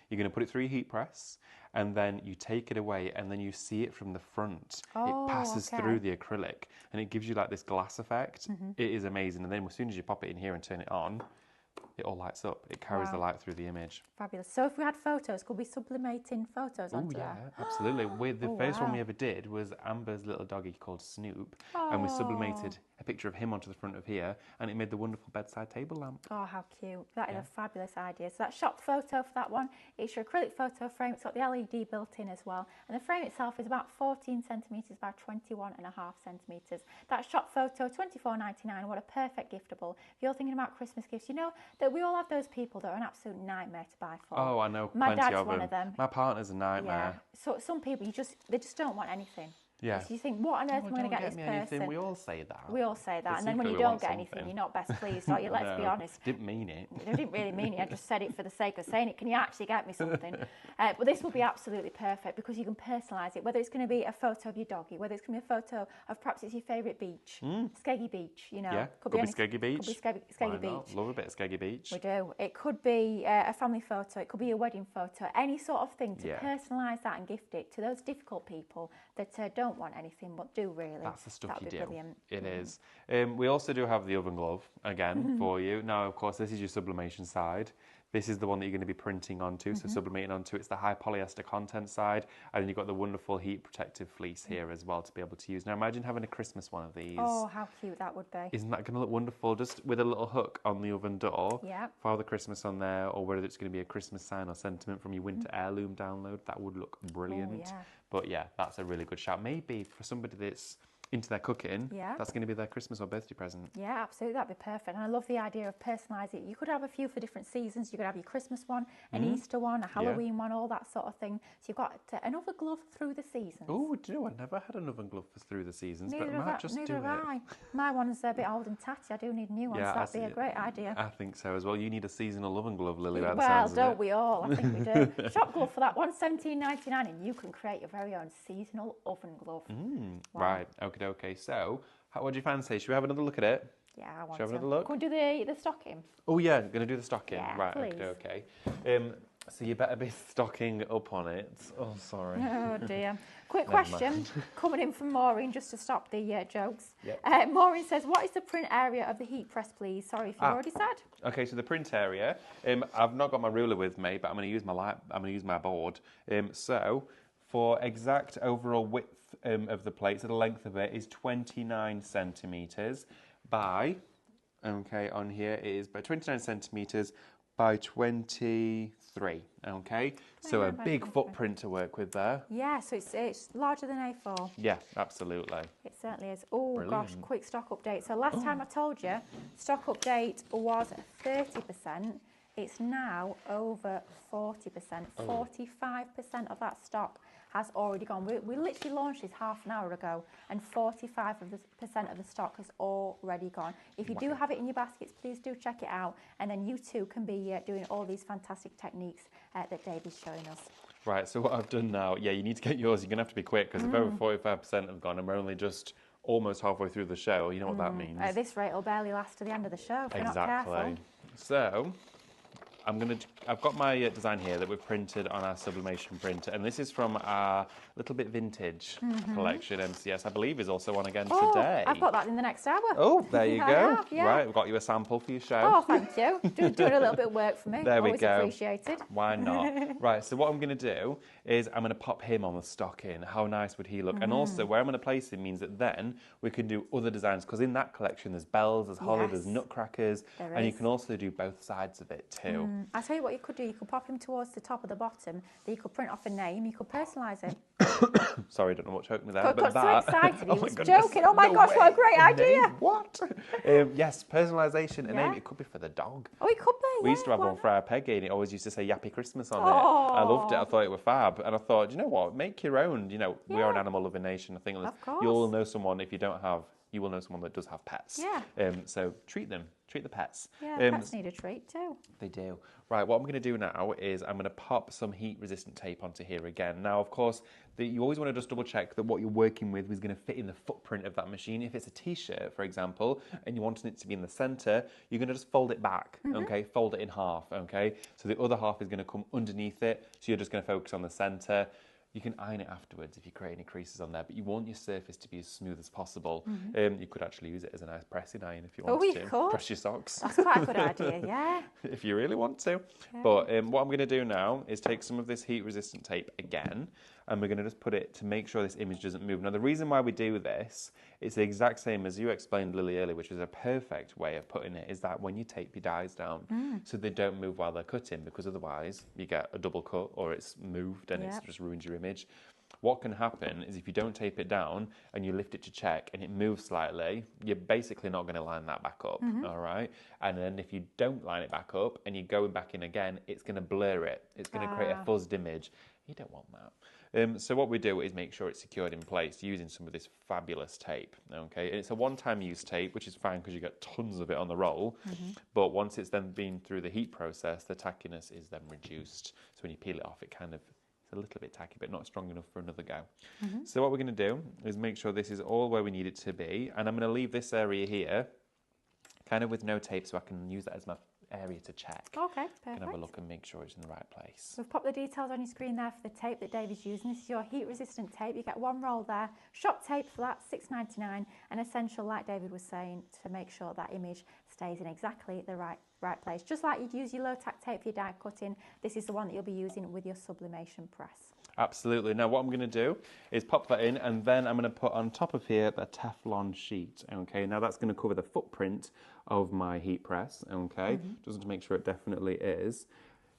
You're going to put it through your heat press, and then you take it away, and then you see it from the front. Oh, it passes okay. through the acrylic, and it gives you like this glass effect. It is amazing. And then as soon as you pop it in here and turn it on, it all lights up. It carries the light through the image. Fabulous. So if we had photos, could we sublimating photos onto yeah, that? absolutely. The first one we ever did was Amber's little doggy called Snoop, and we sublimated a picture of him onto the front of here, and it made the wonderful bedside table lamp. Oh, how cute. That is a fabulous idea. So that shop photo for that one, it's your acrylic photo frame. It's got the LED built in as well. And the frame itself is about 14 centimetres by 21.5 centimetres. That shop photo, $24.99. What a perfect giftable. If you're thinking about Christmas gifts, you know that we all have those people that are an absolute nightmare to buy for. Oh, I know My plenty dad's of one them. of them. My partner's a nightmare. Yeah. So some people, they just don't want anything. Yeah. So you think, what on earth am I going to get this person? Anything. We all say that. We all say that. But And then when you secretly we don't want get anything, something. you're not best pleased, are you? Let's be honest. Didn't mean it. I didn't really mean it. I just said it for the sake of saying it. Can you actually get me something? But this will be absolutely perfect because you can personalise it. Whether it's going to be a photo of your doggy, whether it's going to be a photo of perhaps it's your favourite beach, Skeggy Beach, you know. Yeah, could be Skeggy Beach. Could be Why Skeggy not? Beach. Love a bit of Skeggy Beach. We do. It could be a family photo. It could be a wedding photo. Any sort of thing to personalise that and gift it to those difficult people that don't want anything but do really. That's the stuff That'd you be do. Brilliant. It is. We also do have the oven glove again for you. Now, of course, this is your sublimation side. This is the one that you're going to be printing onto, so sublimating onto. It's the high polyester content side, and then you've got the wonderful heat protective fleece here as well to be able to use. Now, imagine having a Christmas one of these. Oh, how cute that would be. Isn't that going to look wonderful? Just with a little hook on the oven door. Yeah. Father Christmas on there, or whether it's going to be a Christmas sign or sentiment from your winter heirloom download, that would look brilliant. Oh, yeah. But yeah, that's a really good shout. Maybe for somebody that's into their cooking, that's going to be their Christmas or birthday present. Yeah, absolutely, that'd be perfect. And I love the idea of personalising it. You could have a few for different seasons. You could have your Christmas one, an Easter one, a Halloween one, all that sort of thing. So you've got another glove through the seasons. Oh, do you know, I never had an oven glove for through the seasons, Neither but I have might just do neither it. have I. My one's a bit old and tatty. I do need a new one, so that'd be a great idea. I think so as well. You need a seasonal oven glove, Lily, by the Well, sounds of it. don't we all? I think we do. Shop glove for that one, $17.99, and you can create your very own seasonal oven glove. Wow. Right, okay. So, what do you fancy? Should we have another look at it? Yeah, I want Shall we to. have another look? Can we do the stocking? Oh yeah, I'm going to do the stocking. Yeah, right, please. okay. So you better be stocking up on it. Oh, sorry. Oh dear. Quick Never question coming in from Maureen just to stop the jokes. Yep. Maureen says, what is the print area of the heat press, please? Sorry if you've already said. Okay, so the print area. I've not got my ruler with me, but I'm going to use my board. So for exact overall width of the plate, so the length of it is 29 centimeters by. Okay, on here it is by 29 centimeters by 23. Okay, so a big footprint to work with there. Yeah, so it's larger than A4. Yeah, absolutely. It certainly is. Oh gosh, Brilliant. quick stock update. So last time I told you, stock update was 30%. It's now over 40%. 45% of that stock has already gone. We literally launched this half an hour ago, and 45% of the stock has already gone. If you do have it in your baskets, please do check it out, and then you too can be doing all these fantastic techniques that Davey's showing us. Right, so what I've done now, you need to get yours. You're going to have to be quick, because if over 45% have gone, and we're only just almost halfway through the show, you know what that means. At this rate, it'll barely last to the end of the show if we're not careful. So, I've got my design here that we've printed on our sublimation printer, and this is from our little bit vintage collection. MCS, I believe, is also on again today. I've got that in the next hour. Oh, there you I go. have, yeah. Right, we've got you a sample for your show. Oh, thank you. Doing a little bit of work for me. There we Always go. appreciated. Why not? Right, so what I'm going to do is I'm going to pop him on the stocking. How nice would he look? And also, where I'm going to place him means that then we can do other designs, because in that collection there's bells, there's holly, there's nutcrackers, and you can also do both sides of it too. I'll tell you what you could do. You could pop him towards the top of the bottom. Then you could print off a name. You could personalise it. Sorry, I don't know what choked me there. Got but so that, excited. He oh my was goodness, joking. Oh my no gosh, way. what a great idea. Name? What? Yes, personalisation. A name, Yeah. it could be for the dog. Oh, it could be. We yeah, used to have why one for our Peggy, and it always used to say Yappy Christmas on it. Oh. I loved it. I thought it was fab. And I thought, you know what? Make your own. You know, we are an Yeah. animal loving nation. I think Of course. you'll know someone if you don't have you will know someone that does have pets. Yeah. So treat them, treat the pets. Yeah, pets need a treat too. They do. Right, what I'm going to do now is I'm going to pop some heat resistant tape onto here again. Now, of course, you always want to just double check that what you're working with is going to fit in the footprint of that machine. If it's a t-shirt, for example, and you want it to be in the center, you're going to just fold it back, okay? Fold it in half, okay? So the other half is going to come underneath it, so you're just going to focus on the center. You can iron it afterwards if you create any creases on there, but you want your surface to be as smooth as possible. You could actually use it as a nice pressing iron if you wanted to. Could. Press your socks. That's quite a good idea, yeah. If you really want to. Yeah. But what I'm going to do now is take some of this heat resistant tape again, and we're going to just put it to make sure this image doesn't move. Now, the reason why we do this is the exact same as you explained, Lily, earlier, which is a perfect way of putting it, is that when you tape your dies down, so they don't move while they're cutting, because otherwise you get a double cut or it's moved and it's just ruins your image. What can happen is if you don't tape it down and you lift it to check and it moves slightly, you're basically not going to line that back up, all right? And then if you don't line it back up and you go back in again, it's going to blur it. It's going to create a fuzzed image. You don't want that. So what we do is make sure it's secured in place using some of this fabulous tape, okay? And it's a one-time use tape, which is fine because you get tons of it on the roll. But once it's then been through the heat process, the tackiness is then reduced. So when you peel it off, it kind of a little bit tacky, but not strong enough for another go. So what we're going to do is make sure this is all where we need it to be, and I'm going to leave this area here kind of with no tape so I can use that as my area to check. Okay, perfect. I can have a look and make sure it's in the right place. We've popped the details on your screen there for the tape that David's using. This is your heat resistant tape. You get one roll there. Shop tape for that, $6.99, and essential, like David was saying, to make sure that image stays in exactly the right place. Just like you'd use your low tack tape for your die cutting, this is the one that you'll be using with your sublimation press. Absolutely. Now what I'm going to do is pop that in, and then I'm going to put on top of here the Teflon sheet. Okay, now that's going to cover the footprint of my heat press. Okay, just to make sure it definitely is.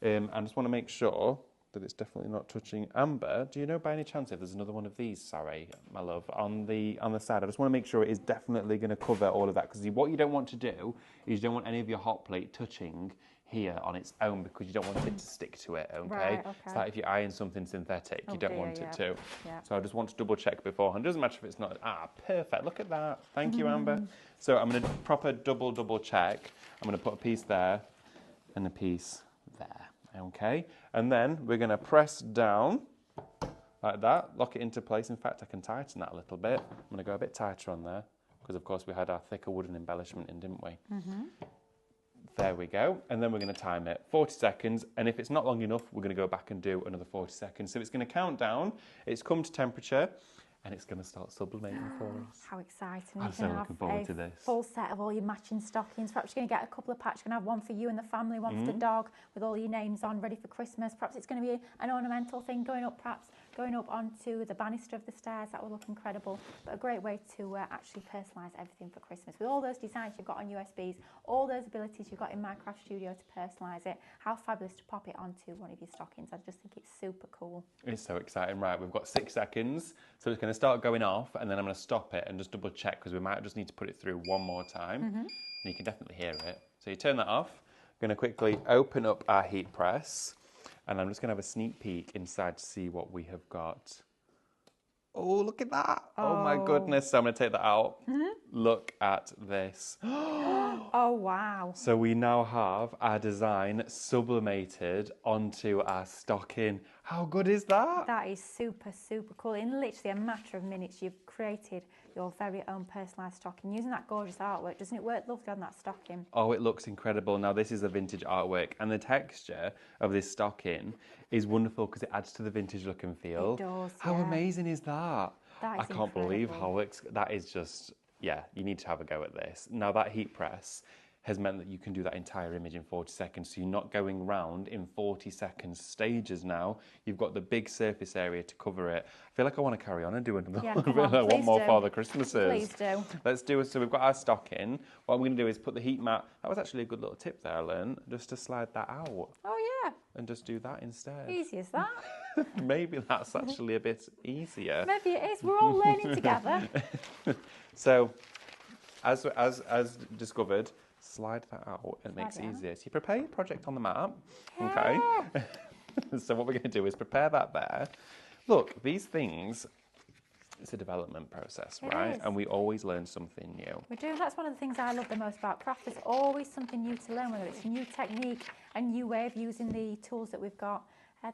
I just want to make sure that it's definitely not touching. Amber, do you know by any chance if there's another one of these, sorry, my love, on the side? I just want to make sure it is definitely going to cover all of that, because what you don't want to do is you don't want any of your hot plate touching here on its own, because you don't want it to stick to it, okay? Right, okay. It's like if you iron something synthetic, you don't want it to. Yeah. So I just want to double check beforehand. Doesn't matter if it's not, perfect, look at that. Thank you, Amber. So I'm going to proper double check. I'm going to put a piece there and a piece there, okay? And then we're going to press down like that, lock it into place. In fact, I can tighten that a little bit. I'm going to go a bit tighter on there, because of course we had our thicker wooden embellishment in, didn't we? There we go. And then we're going to time it 40 seconds. And if it's not long enough, we're going to go back and do another 40 seconds. So it's going to count down. It's come to temperature, and it's going to start sublimating for us. How exciting. I'm so looking forward to this. Full set of all your matching stockings. Perhaps you're going to get a couple of patches. You're going to have one for you and the family, one for the dog, with all your names on, ready for Christmas. Perhaps it's going to be an ornamental thing going up, perhaps going up onto the banister of the stairs. That will look incredible. But a great way to actually personalise everything for Christmas. With all those designs you've got on USBs, all those abilities you've got in Minecraft Studio to personalise it, how fabulous to pop it onto one of your stockings. I just think it's super cool. It's so exciting. Right, we've got 6 seconds. So it's going to start going off, and then I'm going to stop it and just double check, because we might just need to put it through one more time. And you can definitely hear it. So you turn that off. I'm going to quickly open up our heat press, and I'm just going to have a sneak peek inside to see what we have got. Oh, look at that. Oh my goodness. So I'm going to take that out. Look at this. Oh, wow. So we now have our design sublimated onto our stocking. How good is that? That is super, super cool. In literally a matter of minutes, you've created your very own personalised stocking using that gorgeous artwork. Doesn't it work lovely on that stocking? Oh, it looks incredible. Now, this is a vintage artwork, and the texture of this stocking is wonderful because it adds to the vintage look and feel. It does, How yeah. amazing is that? That is I can't believe incredible. that is just, yeah, you need to have a go at this. Now, that heat press has meant that you can do that entire image in 40 seconds. So you're not going round in 40 seconds stages now. You've got the big surface area to cover it. I feel like I want to carry on and do another Yeah, one. come on, one please more do. Father Christmases. Please do. Let's do it. So we've got our stocking. What I'm going to do is put the heat mat. That was actually a good little tip there, I learned, just to slide that out Oh, yeah. and just do that instead. Easy as that. Maybe that's actually a bit easier. Maybe it is. We're all learning together. So, as discovered, slide that out. It makes it it out. easier. So you prepare your project on the map. Okay. So what we're going to do is prepare that there. Look, these things, it's a development process, It right? is. And we always learn something new. We do. That's one of the things I love the most about craft. There's always something new to learn, whether it's a new technique, a new way of using the tools that we've got.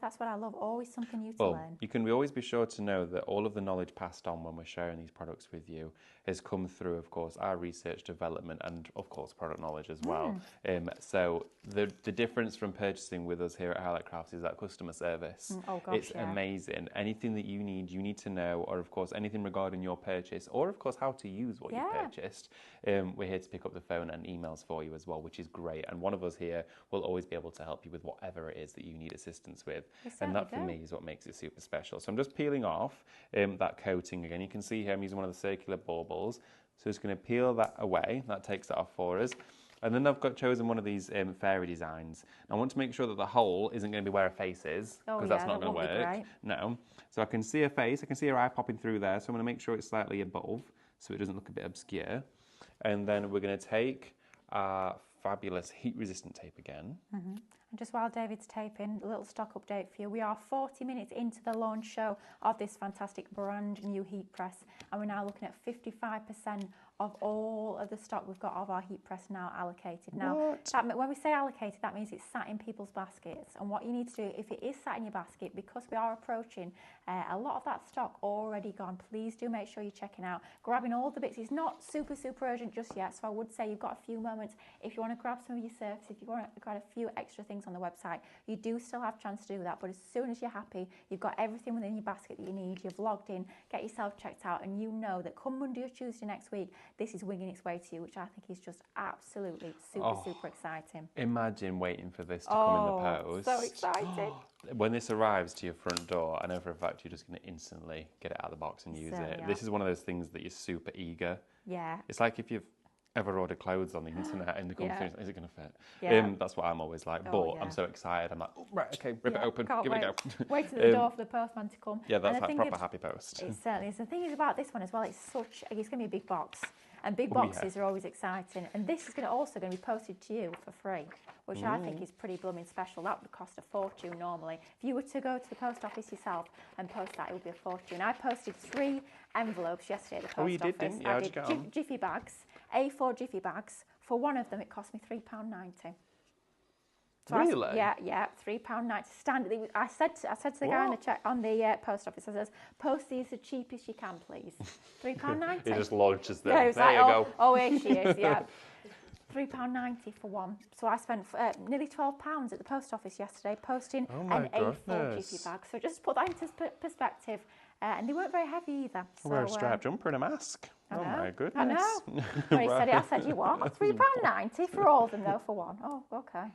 That's what I love. Always something new to learn. You can always be sure to know that all of the knowledge passed on when we're sharing these products with you has come through, of course, our research, development, and of course, product knowledge as well. So the difference from purchasing with us here at Highlight Crafts is that customer service. Oh gosh, It's amazing. Anything that you need to know, or of course, anything regarding your purchase, or of course, how to use what you purchased. We're here to pick up the phone and emails for you as well, which is great. And one of us here will always be able to help you with whatever it is that you need assistance with. And that for me is what makes it super special. So I'm just peeling off that coating again. You can see here I'm using one of the circular baubles. So just going to peel that away. That takes it off for us. And then I've chosen one of these fairy designs. I want to make sure that the hole isn't going to be where a face is, because that's not going to work. No. So I can see a face. I can see her eye popping through there. So I'm going to make sure it's slightly above so it doesn't look a bit obscure. And then we're going to take our fabulous heat-resistant tape again. And just while David's taping, a little stock update for you. We are 40 minutes into the launch show of this fantastic brand new heat press, and we're now looking at 55% of all of the stock we've got of our heat press now allocated. Now, when we say allocated, that means it's sat in people's baskets. And what you need to do, if it is sat in your basket, because we are approaching a lot of that stock already gone, please do make sure you're checking out, grabbing all the bits. It's not super urgent just yet, so I would say you've got a few moments. If you want to grab some of your surface, if you want to grab a few extra things on the website, you do still have a chance to do that. But as soon as you're happy, you've got everything within your basket that you need, you've logged in, get yourself checked out, and you know that come Monday or Tuesday next week, this is winging its way to you, which I think is just absolutely super exciting. Imagine waiting for this to come in the post. So excited. When this arrives to your front door, I know for a fact you're just going to instantly get it out of the box and use it. This is one of those things that you're super eager. Yeah. It's like if you've ever ordered clothes on the internet and the company is it going to fit? That's what I'm always like. I'm so excited. I'm like, oh, right, okay, rip it open, give it a go. Wait at the door for the postman to come. Yeah, that's like proper happy post. It certainly is. The thing is about this one as well, it's going to be a big box. And big boxes are always exciting. And this is also going to be posted to you for free, which I think is pretty blooming special. That would cost a fortune normally. If you were to go to the post office yourself and post that, it would be a fortune. I posted 3 envelopes yesterday at the post office. Didn't you? I did Jiffy bags, A4 Jiffy bags. For one of them, it cost me £3.90. So really? Yeah, £3.90 standard. I said to the guy on the post office, I says, post these as cheap as you can, please. £3.90. He just launches them. Yeah, he was there you go. Oh, here she is. Yeah, £3.90 for one. So I spent nearly £12 at the post office yesterday posting an A4 Jiffy bag. So just put that into perspective. And they weren't very heavy either. So, wear a striped jumper and a mask. Oh my goodness. I know. I said, you what? £3.90 for all of them, though, for one. Oh, okay.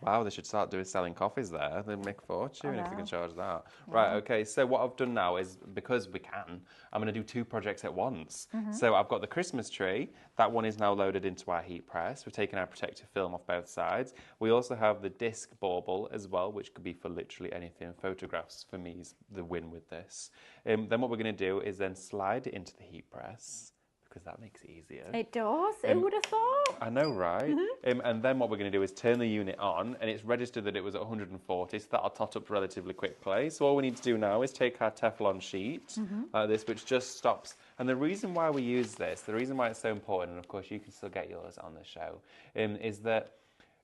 Wow, they should start selling coffees there. They'd make a fortune if they can charge that. Yeah. Right, okay, so what I've done now is, because we can, I'm going to do 2 projects at once. So I've got the Christmas tree. That one is now loaded into our heat press. We've taken our protective film off both sides. We also have the disc bauble as well, which could be for literally anything. Photographs, for me, is the win with this. Then what we're going to do is then slide it into the heat press, because that makes it easier. It does. Who would have thought? I know, right? And then what we're going to do is turn the unit on, and it's registered that it was at 140, so that'll tot up relatively quickly. So all we need to do now is take our Teflon sheet, like this, which just stops. And the reason why we use this, the reason why it's so important, and of course you can still get yours on the show, is that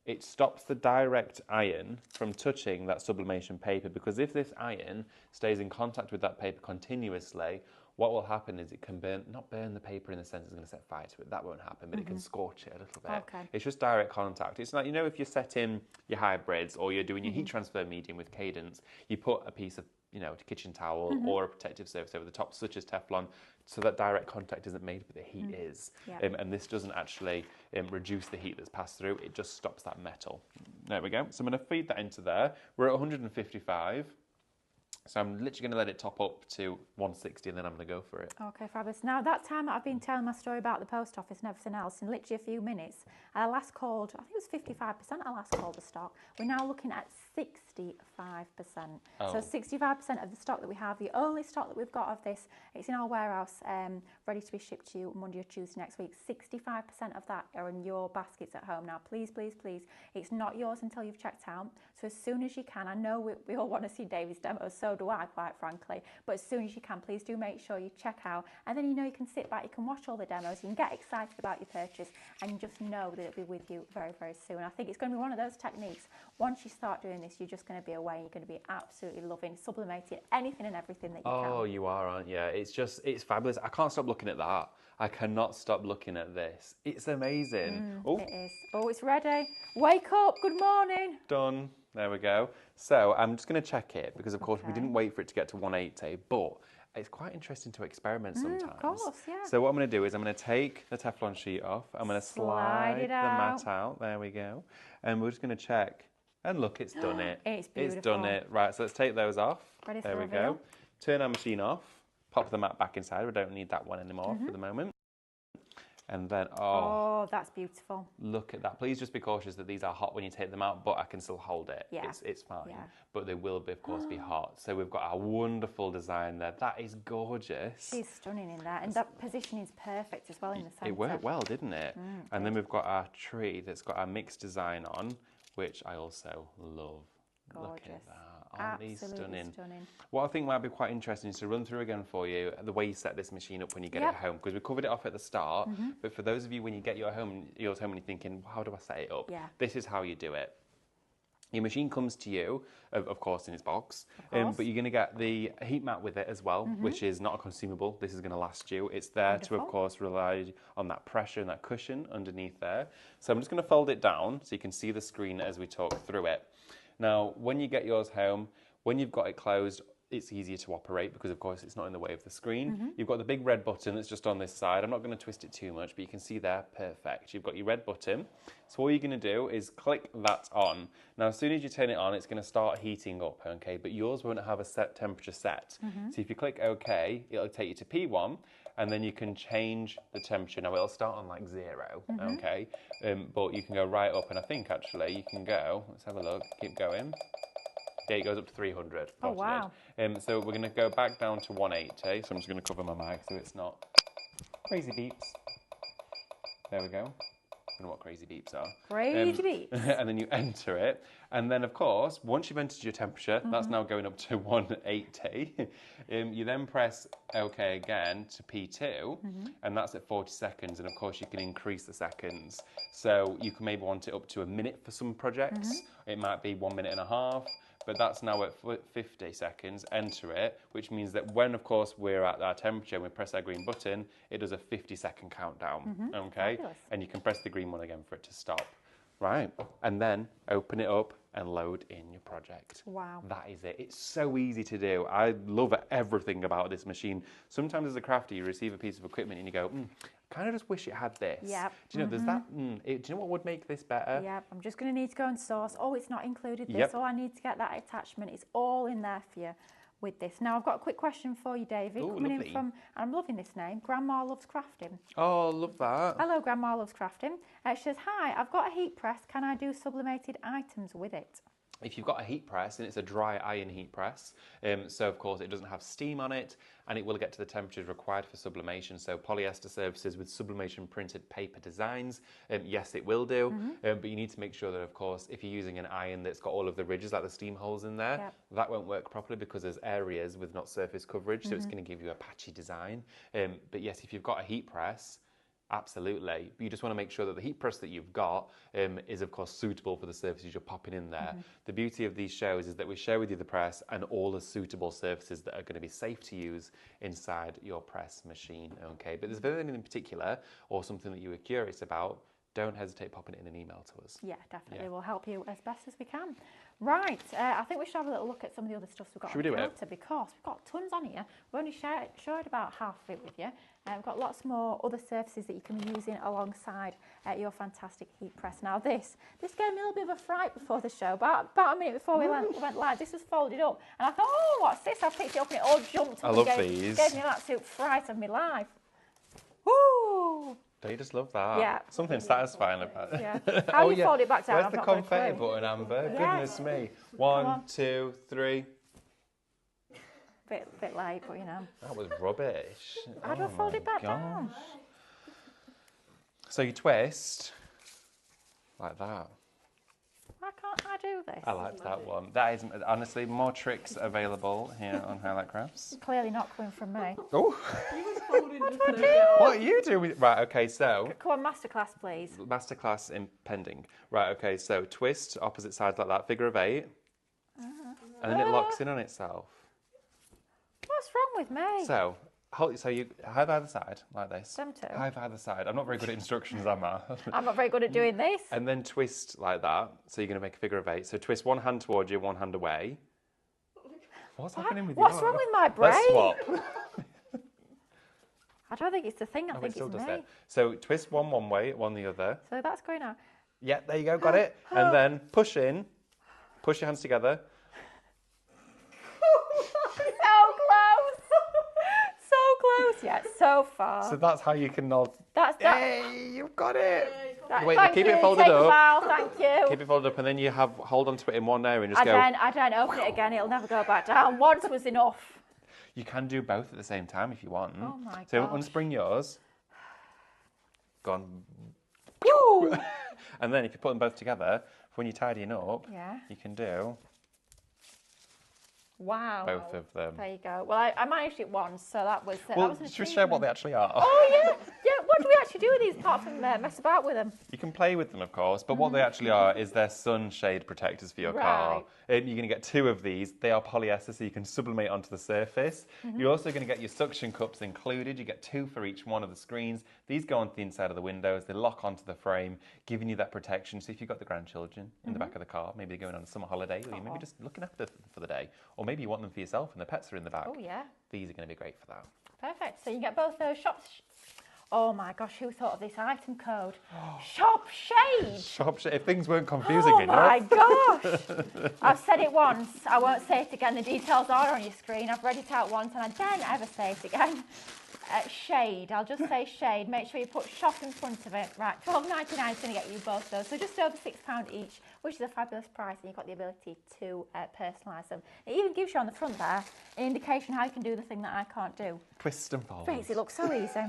it stops the direct iron from touching that sublimation paper, because if this iron stays in contact with that paper continuously, what will happen is it can not burn the paper in the sense it's going to set fire to it. That won't happen, but it can scorch it a little bit. Okay. It's just direct contact. It's like, if you're setting your hybrids or you're doing your heat transfer medium with Cadence, you put a piece of, kitchen towel or a protective surface over the top, such as Teflon, so that direct contact isn't made, but the heat is. And this doesn't actually reduce the heat that's passed through. It just stops that metal. There we go. So I'm going to feed that into there. We're at 155. So I'm literally going to let it top up to 160 and then I'm going to go for it. Okay, fabulous. Now, that time that I've been telling my story about the post office and everything else, in literally a few minutes, I last called, I think it was 55% I last called the stock. We're now looking at 65%. So 65% of the stock that we have, the only stock that we've got of this, it's in our warehouse, ready to be shipped to you Monday or Tuesday next week. 65% of that are in your baskets at home now. Please, please, please. It's not yours until you've checked out. So as soon as you can, I know we all want to see David's demo so do I, quite frankly. But as soon as you can, please do make sure you check out. And then you can sit back, you can watch all the demos, you can get excited about your purchase, and you just know that it'll be with you very, very soon. I think it's going to be one of those techniques. Once you start doing this, you're just going to be away and you're going to be absolutely loving, sublimating anything and everything that you can. Oh, you are, aren't you? It's fabulous. I can't stop looking at that. I cannot stop looking at this. It's amazing. Oh, it is. Oh, it's ready. Wake up. Good morning. Done. There we go. So I'm just going to check it because, of course, we didn't wait for it to get to 180, but it's quite interesting to experiment sometimes. Of course, yeah. So what I'm going to do is I'm going to take the Teflon sheet off. I'm going to slide the mat out. There we go. And we're just going to check. And look, it's done it. It's beautiful. It's done it. Right, so let's take those off. Ready for there we reveal. go. Turn our machine off. Pop the mat back inside. We don't need that one anymore for the moment. And then, oh, that's beautiful. Look at that. Please just be cautious that these are hot when you take them out, but I can still hold it. Yeah. It's fine. Yeah. But they will, be, of course, be hot. So we've got our wonderful design there. That is gorgeous. She's stunning in that. And that positioning is perfect as well in the centre. It worked well, didn't it? And then we've got our tree that's got our mixed design on, which I also love. Gorgeous. Look at that. Aren't these Absolutely stunning? What I think might be quite interesting is to run through again for you the way you set this machine up when you get it home, because we covered it off at the start. But for those of you when you get yours home and you're thinking, how do I set it up? This is how you do it. Your machine comes to you, of course, in its box, but you're going to get the heat mat with it as well, which is not a consumable. This is going to last you. It's there to, of course, rely on that pressure and that cushion underneath there. So I'm just going to fold it down so you can see the screen as we talk through it. Now, when you get yours home, when you've got it closed, it's easier to operate because, of course, it's not in the way of the screen. You've got the big red button that's just on this side. I'm not going to twist it too much, but you can see there, perfect. You've got your red button. So all you're going to do is click that on. Now, as soon as you turn it on, it's going to start heating up, okay? But yours won't have a set temperature set. So if you click OK, it'll take you to P1, and then you can change the temperature. Now, it'll start on like 0, okay? But you can go right up, and I think, actually, you can go, let's have a look, keep going. Yeah, it goes up to 300. Oh, wow. So we're going to go back down to 180. So I'm just going to cover my mic so it's not crazy beeps. There we go. I don't know what crazy beeps are. Crazy beeps. And then you enter it. And then, of course, once you've entered your temperature, that's now going up to 180. You then press OK again to P2, and that's at 40 seconds. And, of course, you can increase the seconds. So you can maybe want it up to a minute for some projects. It might be 1 minute and a half. But that's now at 50 seconds, enter it, which means that when, of course, we're at our temperature and we press our green button, it does a 50-second countdown, okay? Fabulous. And you can press the green one again for it to stop. Right, and then open it up and load in your project. Wow. That is it. It's so easy to do. I love everything about this machine. Sometimes as a crafter, you receive a piece of equipment and you go, I kind of just wish it had this. Yep. Do you know, there's that, do you know what would make this better? Yep, I'm just going to need to go and source. Oh, it's not included this. Yep. Oh, I need to get that attachment. It's all in there for you with this. Now, I've got a quick question for you, David. Ooh, coming lovely. in from, and I'm loving this name, Grandma Loves Crafting. Oh, love that. Hello, Grandma Loves Crafting. She says, hi, I've got a heat press. Can I do sublimated items with it? If you've got a heat press, and it's a dry iron heat press, so of course it doesn't have steam on it, and it will get to the temperatures required for sublimation. So polyester surfaces with sublimation printed paper designs, yes, it will do, but you need to make sure that, of course, if you're using an iron that's got all of the ridges, like the steam holes in there, that won't work properly because there's areas with not surface coverage, so it's going to give you a patchy design. But yes, if you've got a heat press, absolutely. But you just want to make sure that the heat press that you've got is, of course, suitable for the surfaces you're popping in there. The beauty of these shows is that we share with you the press and all the suitable surfaces that are going to be safe to use inside your press machine, okay? But if there's anything in particular or something that you were curious about, don't hesitate popping it in an email to us. Yeah, definitely. We'll help you as best as we can. Right, I think we should have a little look at some of the other stuff we've got on the counter because we've got tons on here. We've only shared about half of it with you. We've got lots more other surfaces that you can be using alongside your fantastic heat press. Now this gave me a little bit of a fright before the show. About a minute before we went live, this was folded up. And I thought, oh, what's this? I picked it up and it all jumped up these. Gave me an absolute fright of my life. Woo! Don't you just love that? Yeah. Something satisfying about it. Yeah. How do you fold it back down? Where's the confetti button, Amber? Goodness me. 1, 2, 3. Bit late, but you know. That was rubbish. How do I fold it back down? So you twist like that. Why can't I do this? I liked that one. That is, honestly, more tricks available here on Highlight Crafts. Clearly not coming from me. Oh, what are you doing? Right, okay, so Come on, masterclass, please. masterclass impending. Right, okay, so twist opposite sides like that, figure of 8, and then it locks in on itself. What's wrong with me? So you have either side like this. Them two. Have either side. I'm not very good at instructions, am I? I'm not very good at doing this. And then twist like that. So you're going to make a figure of 8. So twist one hand towards you, one hand away. What's happening with you? What's wrong with my brain? Let's swap. I don't think it's the thing. I Oh, it think still it's does me. it. So twist one way, one the other. So that's going on. Yeah, there you go, got it. And then push in. Push your hands together. So close. So close. Yeah, so far. So that's how you can nod. That's Hey, you've got it. Wait, thank keep you. it folded Take a up. bow, thank you. Keep it folded up, and then you hold on to it in one area and just go. I don't open it again. It'll never go back down. Once was enough. You can do both at the same time if you want. Oh my So gosh. unspring yours. Gone. Woo! And then if you put them both together, when you're tidying up, Yeah. you can do Wow. both of them. There you go. Well, I managed it once, so that was. That Well, was an should we share what achievement. they actually are? Oh yeah, yeah. What do we actually do with these apart from mess about with them? You can play with them, of course, but what they actually are is they're sunshade protectors for your car. Right. You're going to get 2 of these. They are polyester, so you can sublimate onto the surface. You're also going to get your suction cups included. You get 2 for each one of the screens. These go onto the inside of the windows. They lock onto the frame, giving you that protection. So if you've got the grandchildren in the back of the car, maybe they're going on a summer holiday, or you maybe just looking after them for the day, or maybe you want them for yourself and the pets are in the back. Oh yeah. These are going to be great for that. Perfect. So you get both those shops. Oh my gosh, who thought of this item code? Shop shade. If things weren't confusing Oh enough. my gosh! I've said it once. I won't say it again. The details are on your screen. I've read it out once, and I daren't ever say it again. Shade. I'll just say shade. Make sure you put shop in front of it. Right, $12.99 is going to get you both those. So just over £6 each, which is a fabulous price, and you've got the ability to personalise them. It even gives you on the front there an indication how you can do the thing that I can't do. Twist and fold. Makes it look so easy.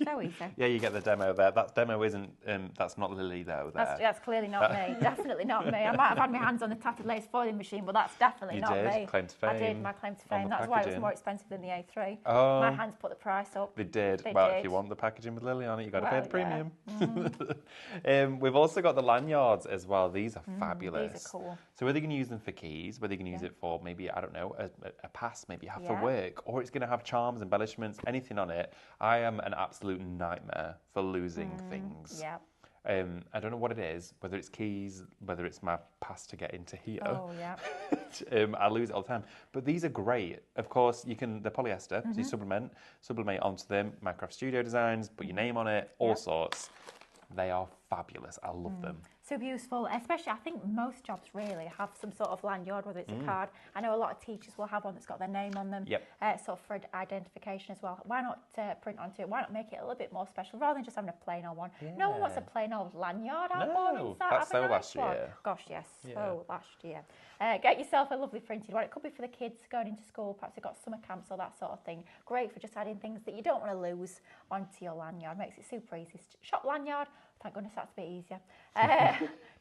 So easy. Yeah, you get the demo there. That demo isn't, that's not Lily though. There. That's clearly not me. Definitely not me. I might have had my hands on the tattered lace foiling machine, but that's definitely You not did, me. claim to fame I did, my claim to on fame. the That's why it was packaging. more expensive than the A3. Oh. My hands put the price up. They did. They Well, did. if you want the packaging with Lily on it, you've got to pay the Well, premium. yeah. We've also got the lanyards as well. These are fabulous. These are cool. So whether you can use them for keys, whether you can use it for maybe, I don't know, a pass, maybe you have for Yeah. work, or it's going to have charms, embellishments, anything on it. I am an absolute nightmare for losing things. Yeah. I don't know what it is, whether it's keys, whether it's my pass to get into here. Oh, yeah. I lose it all the time. But these are great. Of course, they're polyester, so you sublimate onto them, Minecraft Studio designs, put your name on it, all sorts. They are fabulous. I love them. Super useful, especially I think most jobs really have some sort of lanyard, whether it's a card. I know a lot of teachers will have one that's got their name on them, Yep. sort of for identification as well. Why not print onto it? Why not make it a little bit more special rather than just having a plain old one? No one wants a plain old lanyard. How No, boring is that? that's Have a so last nice one. year. Gosh, yes, Yeah. so last year. Get yourself a lovely printed one. It could be for the kids going into school, perhaps they've got summer camps or that sort of thing. Great for just adding things that you don't want to lose onto your lanyard. Makes it super easy. Shop lanyard. Thank goodness that's a bit easier.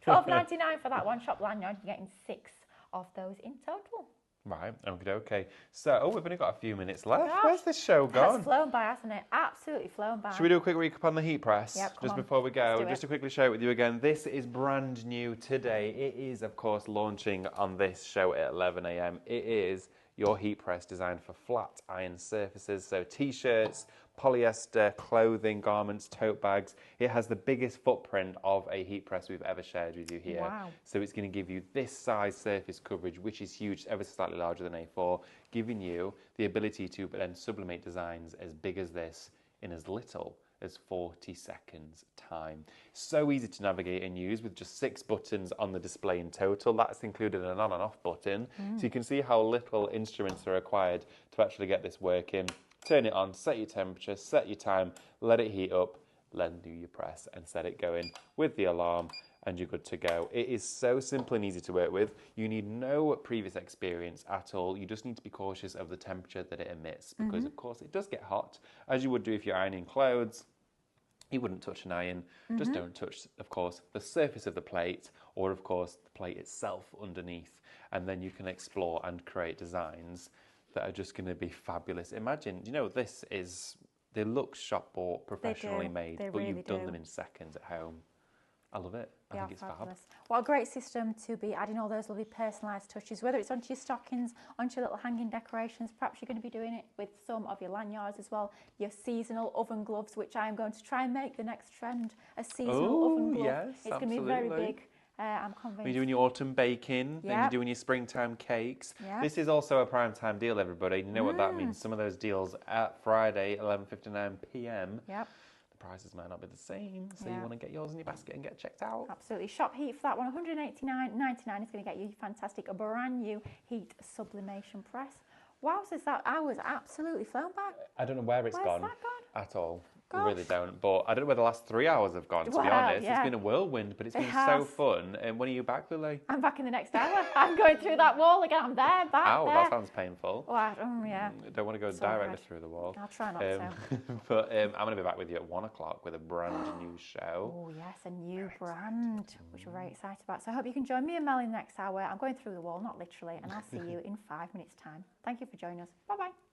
$12.99 for that one shop lanyard. You're getting 6 of those in total. Right, okay. So, we've only got a few minutes left. Gosh, Where's this show gone? That's flown by, hasn't it? Absolutely flown by. Should we do a quick recap on the heat press? Yep, come just on. before we go, Let's do just it. to quickly share it with you again. This is brand new today. It is, of course, launching on this show at 11 a.m. It is your heat press designed for flat iron surfaces, so t-shirts, polyester, clothing, garments, tote bags. It has the biggest footprint of a heat press we've ever shared with you here. Wow. So it's going to give you this size surface coverage, which is huge, ever so slightly larger than A4, giving you the ability to then sublimate designs as big as this in as little as 40 seconds time. So easy to navigate and use with just 6 buttons on the display in total. That's included an on and off button. So you can see how little instruments are required to actually get this working. Turn it on, set your temperature, set your time, let it heat up, then do your press and set it going with the alarm, and you're good to go. It is so simple and easy to work with. You need no previous experience at all. You just need to be cautious of the temperature that it emits because, of course, it does get hot, as you would do if you're ironing clothes. You wouldn't touch an iron. Just don't touch, of course, the surface of the plate or, of course, the plate itself underneath. And then you can explore and create designs that are just going to be fabulous. Imagine, you know, they look shop bought, professionally made, They but really you've done do. them in seconds at home. I love it. I They think are it's fab. fabulous. What a great system to be adding all those lovely personalised touches, whether it's onto your stockings, onto your little hanging decorations. Perhaps you're going to be doing it with some of your lanyards as well. Your seasonal oven gloves, which I am going to try and make the next trend, a seasonal oven glove. Yes, It's going to be very absolutely. big. I'm convinced. When you're doing your autumn baking, then you're Yep. doing your springtime cakes. Yep. This is also a prime time deal, everybody. You know what that means. Some of those deals at Friday, 11:59 p.m. Yep. The prices might not be the same, so you Yeah. want to get yours in your basket and get checked out. Absolutely. Shop Heat for that one. $189.99 is going to get you fantastic, a brand new Heat Sublimation Press. Wowzers, that hour's absolutely flown by. I don't know where it's Where's gone that gone? at all. Gosh. I really don't. But I don't know where the last 3 hours have gone, to be Well, honest. yeah. It's been a whirlwind, but it's It been so has. fun. And when are you back, Lily? I'm back in the next hour. I'm going through that wall again. I'm there, back Ow, there. that sounds painful. Oh, yeah. I don't want to go So directly good. through the wall. I'll try not to. But I'm going to be back with you at 1 o'clock with a brand new show. Oh, yes, a new brand, which we're very excited about. So I hope you can join me and Mel in the next hour. I'm going through the wall, not literally, and I'll see you in 5 minutes' time. Thank you for joining us. Bye-bye.